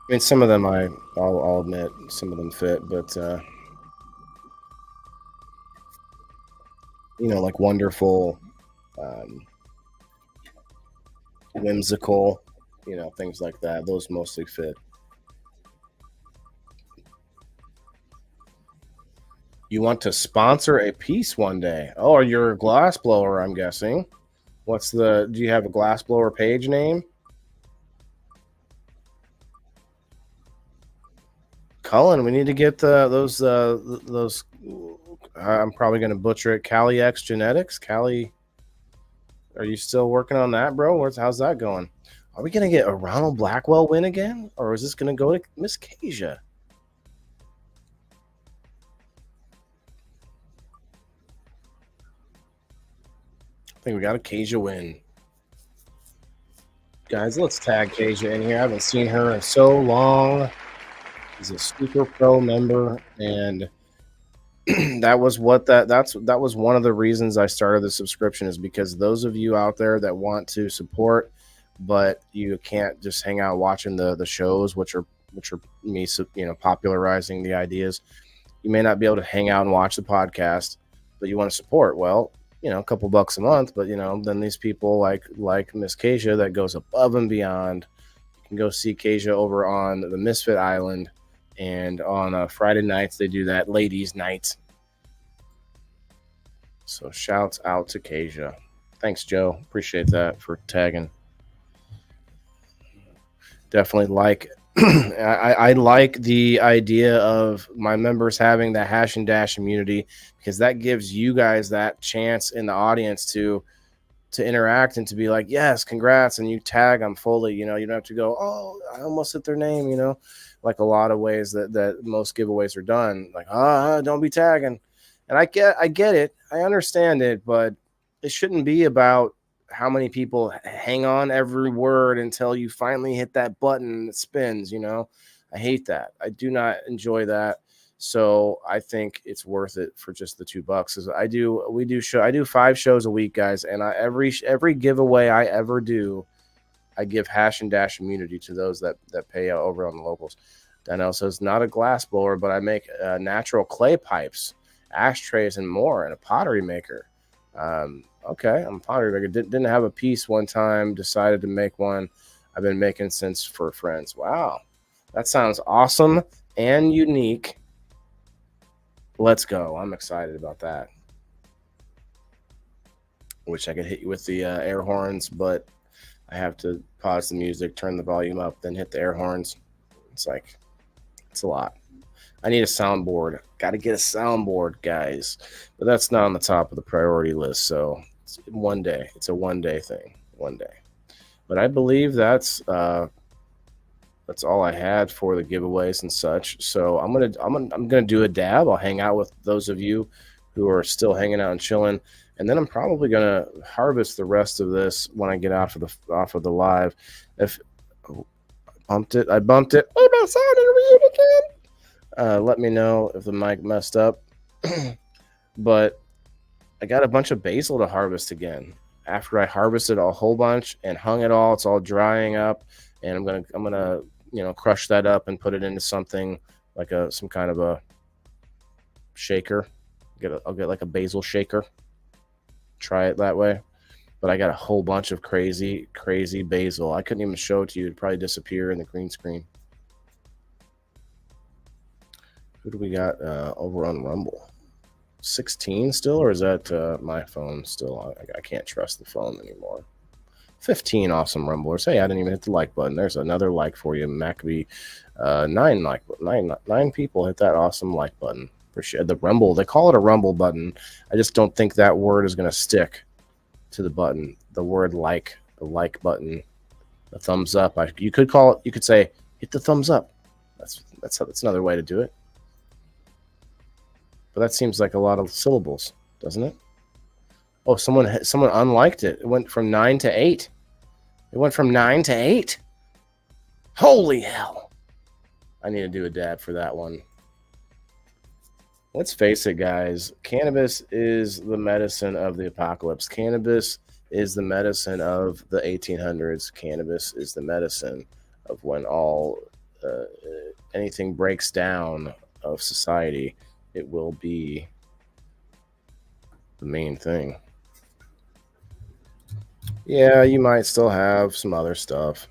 mean, some of them I'll admit, some of them fit, but like wonderful, whimsical, things like that. Those mostly fit. You want to sponsor a piece one day? Oh, you're a glass blower, I'm guessing. Do you have a glass blower page name? Cullen, we need to get those. I'm probably going to butcher it. Cali X Genetics. Cali, are you still working on that, bro? How's that going? Are we going to get a Ronald Blackwell win again? Or is this going to go to Miss Kasia? I think we got a Kasia win. Guys, let's tag Kasia in here. I haven't seen her in so long. She's a Super Pro member, and that was one of the reasons I started the subscription, is because those of you out there that want to support, but you can't just hang out watching the shows, which are me, popularizing the ideas. You may not be able to hang out and watch the podcast, but you want to support. Well, a couple bucks a month, but then these people like Miss Kasia that goes above and beyond. You can go see Kasia over on the Misfit Island, and on Friday nights they do that ladies' night. So shouts out to Kasia. Thanks, Joe. Appreciate that for tagging. Definitely I like the idea of my members having that hash and dash immunity, because that gives you guys that chance in the audience to interact and to be like, yes, congrats, and you tag them fully. You don't have to go, oh, I almost hit their name, like a lot of ways that most giveaways are done. Like, don't be tagging. And I get it. I understand it, but it shouldn't be about how many people hang on every word until you finally hit that button that spins. I hate that. I do not enjoy that. So I think it's worth it for just the $2. I do 5 shows a week, guys, and every giveaway I ever do, I give hash and dash immunity to those that pay out over on the locals. Danielle says, not a glass blower, but I make natural clay pipes, ashtrays, and more, and a pottery maker. Okay, I'm a pottery maker. Didn't have a piece one time, decided to make one. I've been making since for friends. Wow, that sounds awesome and unique. Let's go. I'm excited about that. Wish I could hit you with the air horns, but I have to pause the music, turn the volume up, then hit the air horns. It's a lot. I need a soundboard. Got to get a soundboard, guys. But that's not on the top of the priority list. So one day. It's a one-day thing. One day. But I believe that's all I had for the giveaways and such. So I'm gonna do a dab. I'll hang out with those of you who are still hanging out and chilling, and then I'm probably gonna harvest the rest of this when I get off of the live. bumped it. I bumped it. Hey, my sounding weird again. Let me know if the mic messed up. But I got a bunch of basil to harvest again. After I harvested a whole bunch and hung it all, it's all drying up, and I'm gonna crush that up and put it into something like some kind of a shaker. I'll get like a basil shaker. Try it that way. But I got a whole bunch of crazy basil. I couldn't even show it to you. It'd probably disappear in the green screen. Who do we got over on Rumble? 16 still, or is that my phone still? I can't trust the phone anymore. 15 awesome Rumblers. Hey, I didn't even hit the like button. There's another like for you, Mcabee. 9 people hit that awesome like button. Appreciate the Rumble. They call it a Rumble button. I just don't think that word is going to stick to the button. The word like, the like button, the thumbs up. You could call it. You could say hit the thumbs up. That's another way to do it. But that seems like a lot of syllables, doesn't it? Oh, someone unliked it. It went from 9 to 8. It went from 9 to 8. Holy hell! I need to do a dab for that one. Let's face it, guys. Cannabis is the medicine of the apocalypse. Cannabis is the medicine of the 1800s. Cannabis is the medicine of when anything breaks down of society. It will be the main thing. Yeah, you might still have some other stuff.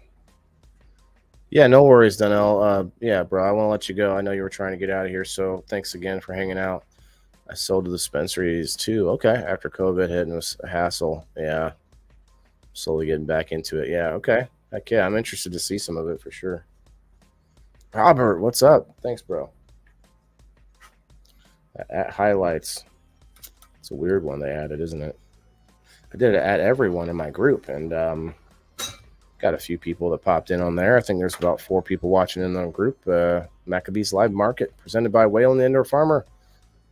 Yeah, no worries, Donnell. Yeah, bro, I want to let you go. I know you were trying to get out of here, so thanks again for hanging out. I sold to dispensaries too. Okay, after COVID hit and it was a hassle. Yeah, slowly getting back into it. Yeah, okay. Heck yeah, I'm interested to see some of it for sure. Robert, what's up? Thanks, bro. At highlights. It's a weird one they added, isn't it? I did it at everyone in my group, and got a few people that popped in on there. I think there's about 4 people watching in the group. Mcabee's Live Market, presented by Whale and the Indoor Farmer.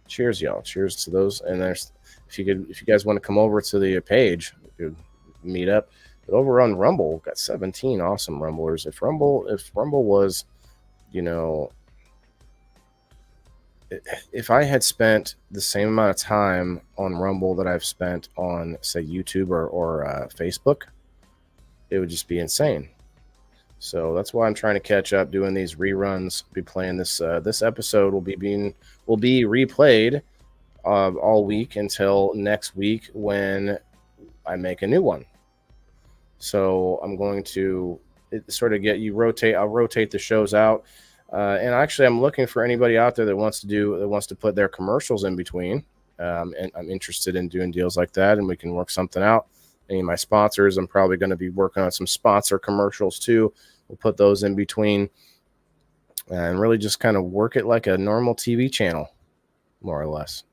Cheers, y'all. Cheers to those. And if you guys want to come over to the page, you could meet up. But over on Rumble, got 17 awesome Rumblers. If Rumble was, if I had spent the same amount of time on Rumble that I've spent on, say, YouTube or Facebook, it would just be insane. So that's why I'm trying to catch up, doing these reruns. Be playing this. This episode will be replayed all week until next week when I make a new one. So I'm going to I'll rotate the shows out. And actually, I'm looking for anybody out there that wants to put their commercials in between. And I'm interested in doing deals like that, and we can work something out. Any of my sponsors, I'm probably going to be working on some sponsor commercials too. We'll put those in between and really just kind of work it like a normal TV channel, more or less.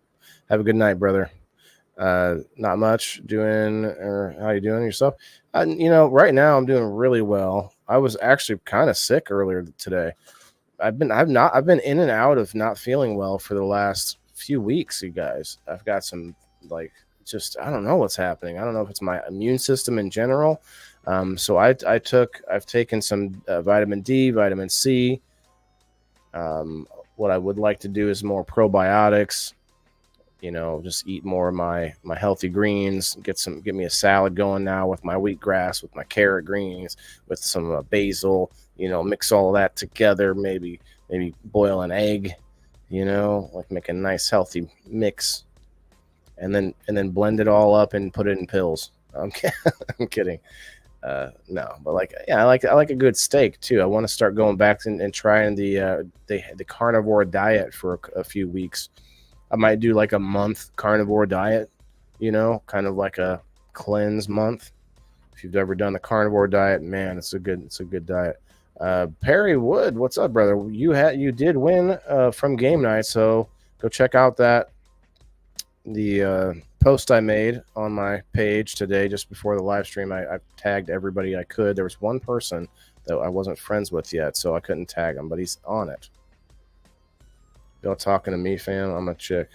Have a good night, brother. Not much doing, or how you doing yourself? Right now I'm doing really well. I was actually kind of sick earlier today. I've been in and out of not feeling well for the last few weeks, you guys. I've got some I don't know what's happening. I don't know if it's my immune system in general. So I've taken some vitamin D, vitamin C. What I would like to do is more probiotics. Just eat more of my healthy greens. Get me a salad going now with my wheatgrass, with my carrot greens, with some basil. Mix all that together. Maybe boil an egg. Make a nice healthy mix. And then blend it all up and put it in pills. I'm kidding. No, but I like a good steak too. I want to start going back and trying the carnivore diet for a few weeks. I might do like a month carnivore diet, kind of like a cleanse month. If you've ever done the carnivore diet, man, it's a good diet. Perry Wood, what's up, brother? You did win from game night, so go check out the post I made on my page today just before the live stream. I tagged everybody I could. There was one person that I wasn't friends with yet, so I couldn't tag him, but he's on it. Y'all talking to me, fam? I'm a chick.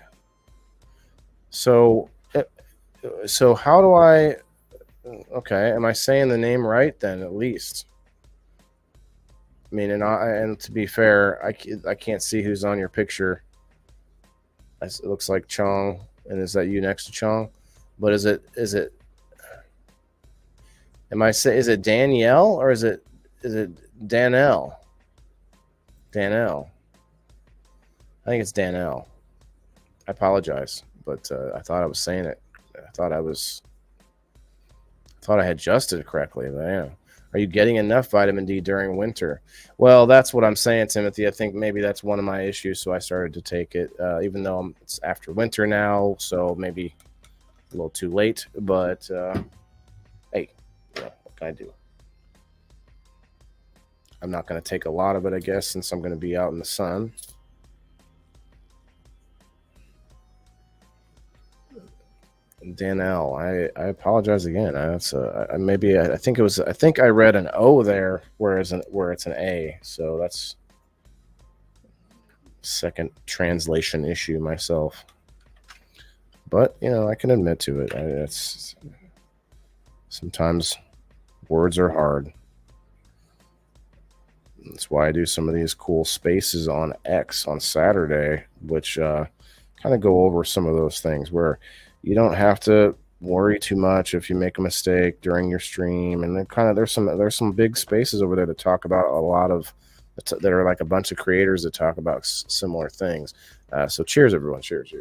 So how do okay, am I saying the name right then, at least? I mean, and to be fair, I can't see who's on your picture. It looks like Chong, and is that you next to Chong? But is it? Is it Danielle or is it Danelle? Danelle. I think it's Danelle. I apologize, but I thought I was saying it. I thought I had adjusted it correctly, but yeah. Are you getting enough vitamin D during winter? Well, that's what I'm saying, Timothy. I think maybe that's one of my issues, so I started to take it, even though it's after winter now, so maybe a little too late. But hey, what can I do? I'm not going to take a lot of it, I guess, since I'm going to be out in the sun. Danelle, I apologize again. That's I think I read an O there, where it's an A. So that's second translation issue myself. But I can admit to it. It's sometimes words are hard. That's why I do some of these cool spaces on X on Saturday, which kind of go over some of those things where you don't have to worry too much if you make a mistake during your stream. And there's some big spaces over there to talk about a lot of that are like a bunch of creators that talk about similar things. So cheers, everyone. Cheers.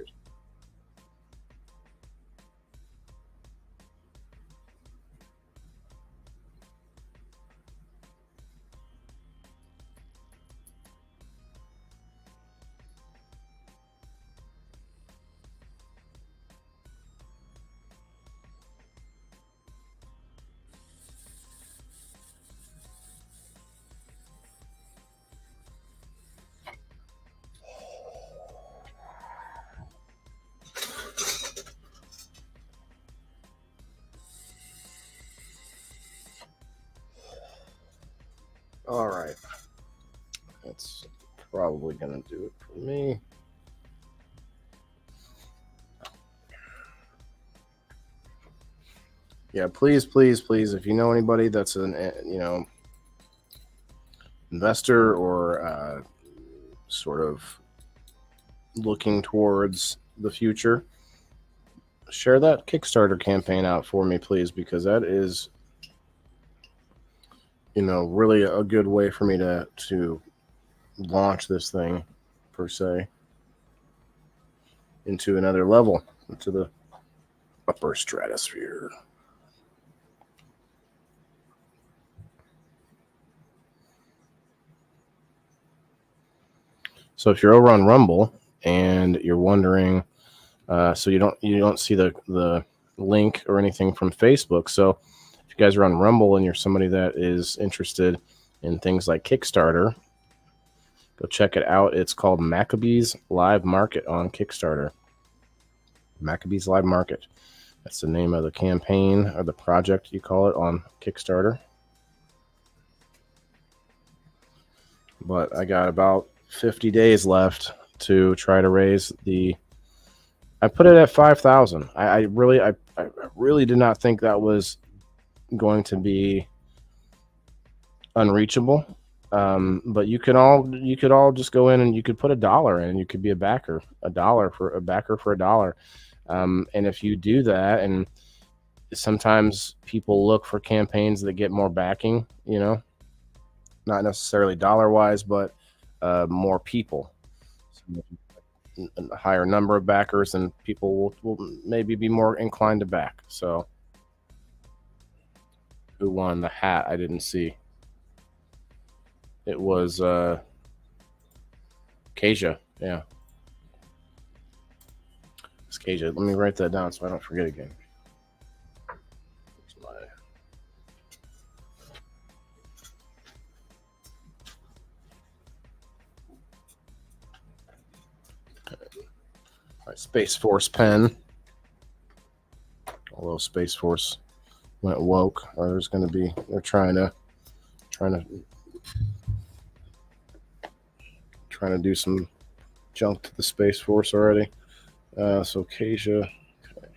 All right. That's probably going to do it for me. Yeah, please, if you know anybody that's an investor or sort of looking towards the future, share that Kickstarter campaign out for me, please, because that is really a good way for me to launch this thing, per se, into another level, into the upper stratosphere. So if you're over on Rumble and you're wondering, so you don't see the link or anything from Facebook. So if you guys are on Rumble and you're somebody that is interested in things like Kickstarter, go check it out. It's called Mcabee's Live Market on Kickstarter. Mcabee Live Market. That's the name of the campaign or the project, you call it, on Kickstarter. But I got about 50 days left to try to raise I put it at 5,000. I really did not think that was going to be unreachable. But you could all just go in and you could put $1 in and you could be a backer, $1 for a backer for $1. And if you do that, and sometimes people look for campaigns that get more backing, not necessarily dollar wise, but more people. So a higher number of backers, and people will maybe be more inclined to back. So who won the hat? I didn't see. It was Kasia. Yeah. It's Kasia. Let me write that down so I don't forget again. All right, Space Force pen. Although Space Force went woke, or there's going to be, they're trying to do some junk to the Space Force already. So Kasia. Okay.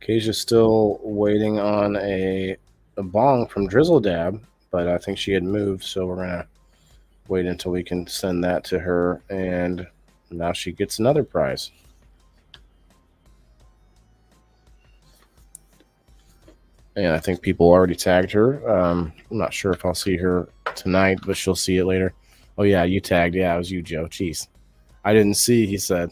Kasia's still waiting on a bong from Drizzle Dab, but I think she had moved, so we're going to wait until we can send that to her, and now she gets another prize. And I think people already tagged her. I'm not sure if I'll see her tonight, but she'll see it later. Oh, yeah, you tagged. Yeah, it was you, Joe. Jeez. I didn't see, he said.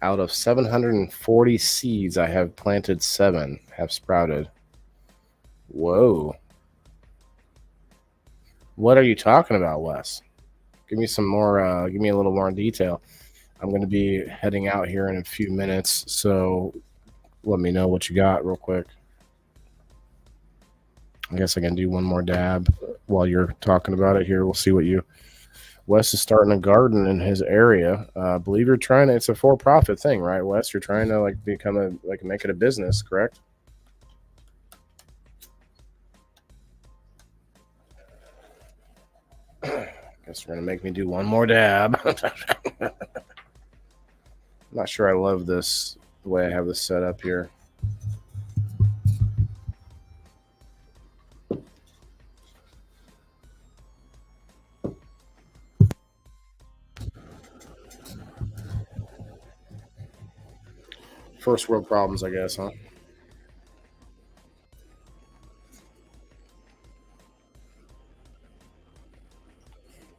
Out of 740 seeds, I have planted 7, have sprouted. Whoa. What are you talking about, Wes? Give me some more, give me a little more detail. I'm going to be heading out here in a few minutes, so let me know what you got real quick. I guess I can do one more dab while you're talking about it here. We'll see what you... Wes is starting a garden in his area. I believe you're trying to... It's a for-profit thing, right, Wes? You're trying to, like, become a... Like, make it a business, correct? Guess you're going to make me do one more dab. I'm not sure I love this, the way I have this set up here. First world problems, I guess, huh?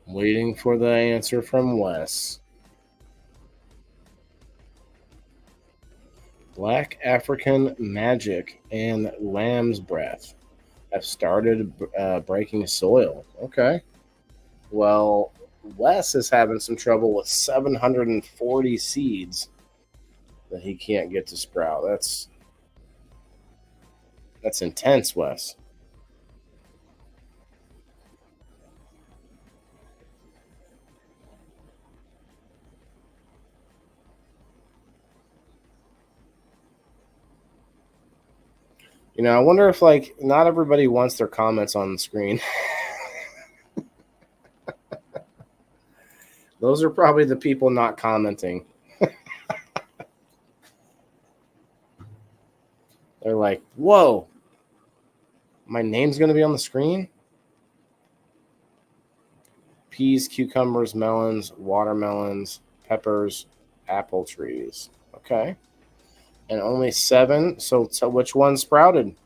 Waiting for the answer from Wes. Black African Magic and Lamb's Breath have started breaking soil. Okay. Well, Wes is having some trouble with 740 seeds that he can't get to sprout. That's intense, Wes. You know, I wonder if, like, not everybody wants their comments on the screen. Those are probably the people not commenting. They're like, whoa, my name's going to be on the screen? Peas, cucumbers, melons, watermelons, peppers, apple trees. Okay. And only 7. So which one sprouted?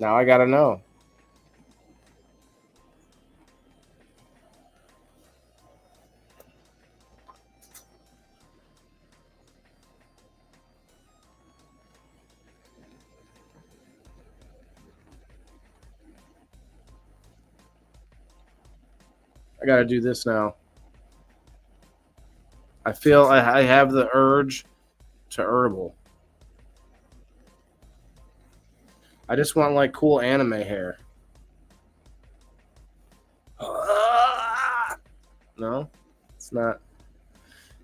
Now I got to know. I got to do this now. I feel I have the urge to herbal. I just want, like, cool anime hair. No, it's not.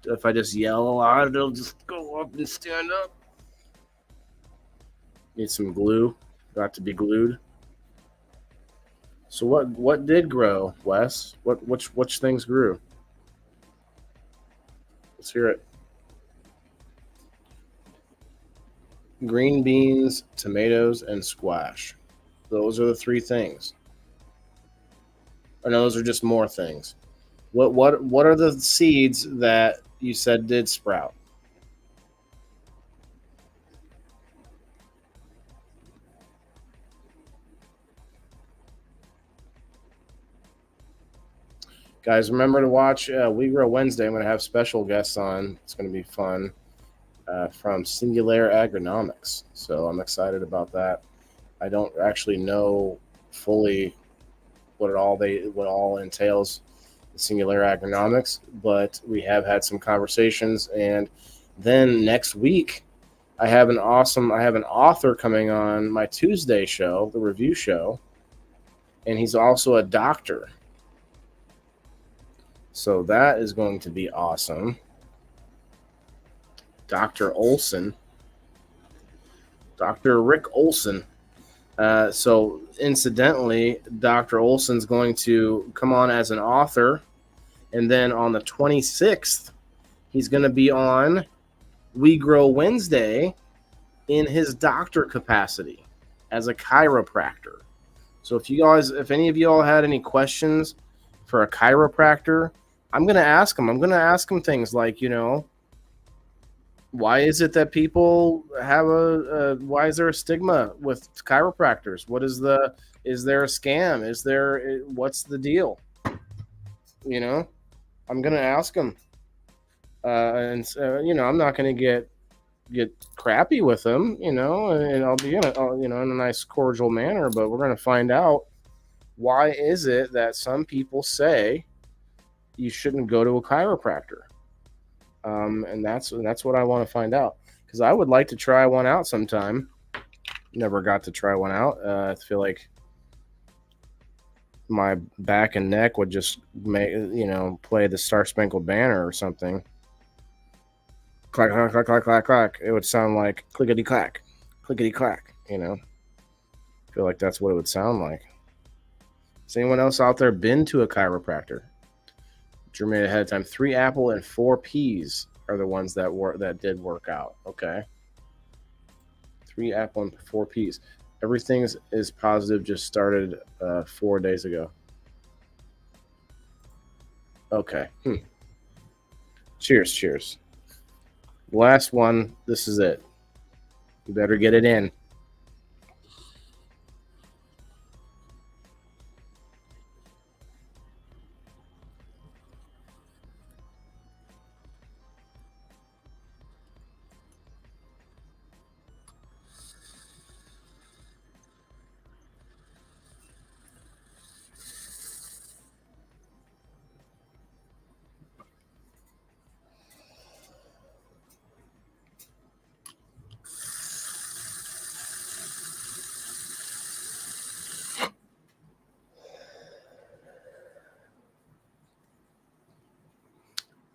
If I just yell a lot, it'll just go up and stand up. Need some glue. Got to be glued. So what did grow, Wes? Which things grew? Let's hear it. Green beans, tomatoes, and squash. Those are the 3 things. Or no, those are just more things. What are the seeds that you said did sprout? Guys, remember to watch We Grow Wednesday. I'm going to have special guests on. It's going to be fun. From Singular Agronomics. So I'm excited about that. I don't actually know fully what all entails Singular Agronomics, but we have had some conversations. And then next week, I have an author coming on my Tuesday show, the review show, and he's also a doctor. So that is going to be awesome. Dr. Olson. Dr. Rick Olson. So incidentally, Dr. Olson's going to come on as an author And then on the 26th, he's going to be on We Grow Wednesday in his doctor capacity as a chiropractor. So if any of you all had any questions for a chiropractor, I'm going to ask them. I'm going to ask them things like, why is it that people have why is there a stigma with chiropractors? Is there a scam? What's the deal? I'm going to ask them. I'm not going to get crappy with them, and I'll be in a nice cordial manner, but we're going to find out why is it that some people say you shouldn't go to a chiropractor. And that's what I want to find out, because I would like to try one out sometime. Never got to try one out. I feel like my back and neck would just play the Star Spangled Banner or something. Clack, clack, clack, clack, clack, clack. It would sound like clickety clack, clickety clack. I feel like that's what it would sound like. Has anyone else out there been to a chiropractor? Germinated ahead of time. 3 apple and 4 peas are the ones that did work out. Okay. 3 apple and 4 peas. Everything is positive. Just started 4 days ago. Okay. Cheers. Last one. This is it. You better get it in.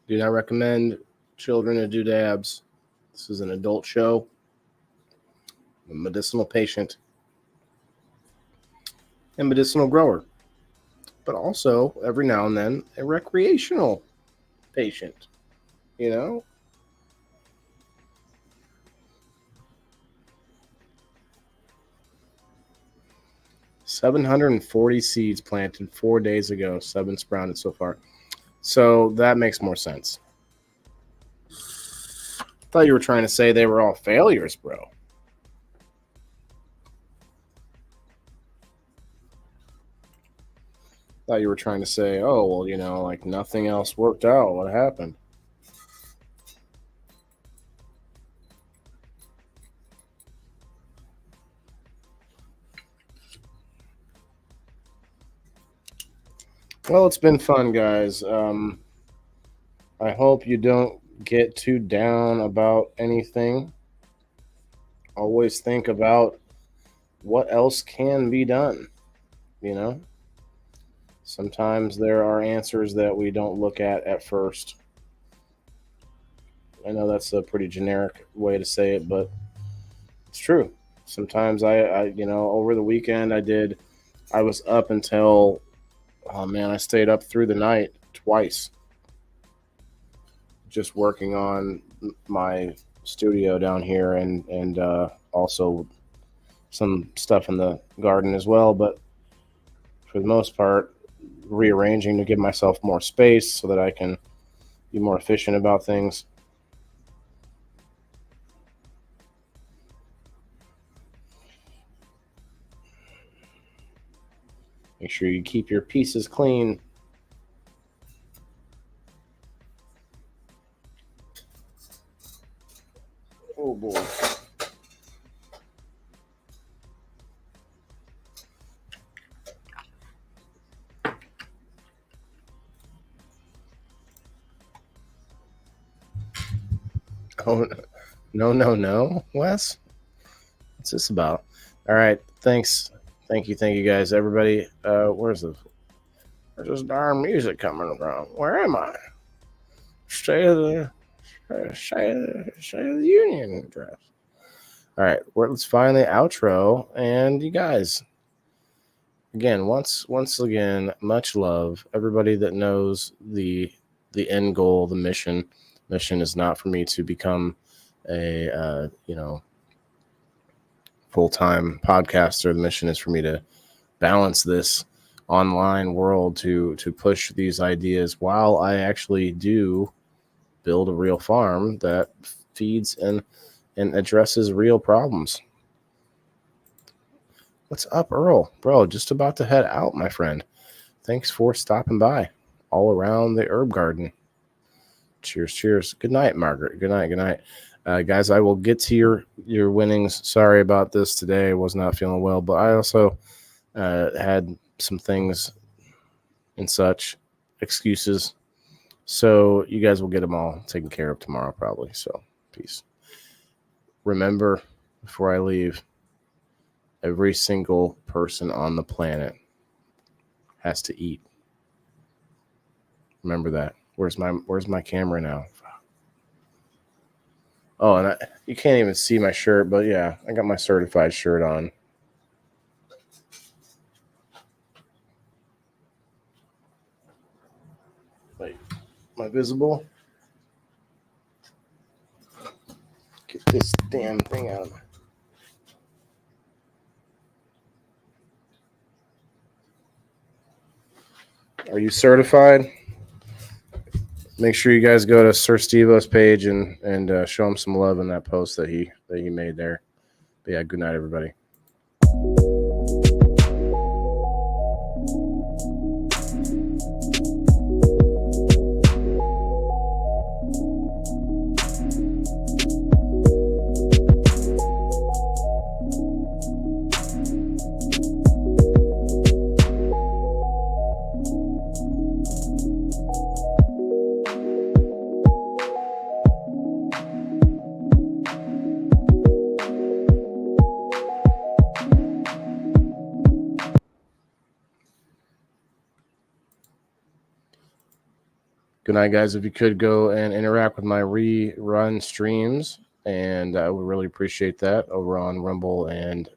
Do not recommend children to do dabs. This is an adult show. A medicinal patient and medicinal grower, but also every now and then a recreational patient. 740 seeds planted 4 days ago. 7 sprouted so far. So that makes more sense. Thought you were trying to say they were all failures, bro. Thought you were trying to say, oh, well, like nothing else worked out. What happened? Well, it's been fun, guys. I hope you don't get too down about anything. Always think about what else can be done. Sometimes there are answers that we don't look at first. I know that's a pretty generic way to say it, but it's true. Sometimes I over the weekend I was up until, oh man, I stayed up through the night twice, just working on my studio down here and also some stuff in the garden as well. But for the most part, rearranging to give myself more space so that I can be more efficient about things. Make sure you keep your pieces clean. Oh boy. Oh, no, Wes? What's this about? All right, thanks. Thank you, guys. Everybody, where's this darn music coming from? Where am I? State of the Union address. All right, let's finally outro. And you guys, again, once again, much love. Everybody that knows the end goal, the mission. Mission is not for me to become a full-time podcaster. The mission is for me to balance this online world to push these ideas while I actually do build a real farm that feeds and addresses real problems. What's up, Earl? Bro, just about to head out, my friend. Thanks for stopping by all around the herb garden. Cheers, cheers. Good night, Margaret. Good night, good night. Guys, I will get to your winnings. Sorry about this today. I was not feeling well, but I also had some things and such, excuses. So you guys will get them all taken care of tomorrow, probably. So peace. Remember, before I leave, every single person on the planet has to eat. Remember that. Where's my camera now? Oh, and you can't even see my shirt, but yeah, I got my certified shirt on. Wait, am I visible? Get this damn thing out of my... Are you certified? Make sure you guys go to Siir SteveO's page and show him some love in that post that he made there. But yeah, good night, everybody. Good night, guys. If you could go and interact with my rerun streams, and I would really appreciate that over on Rumble and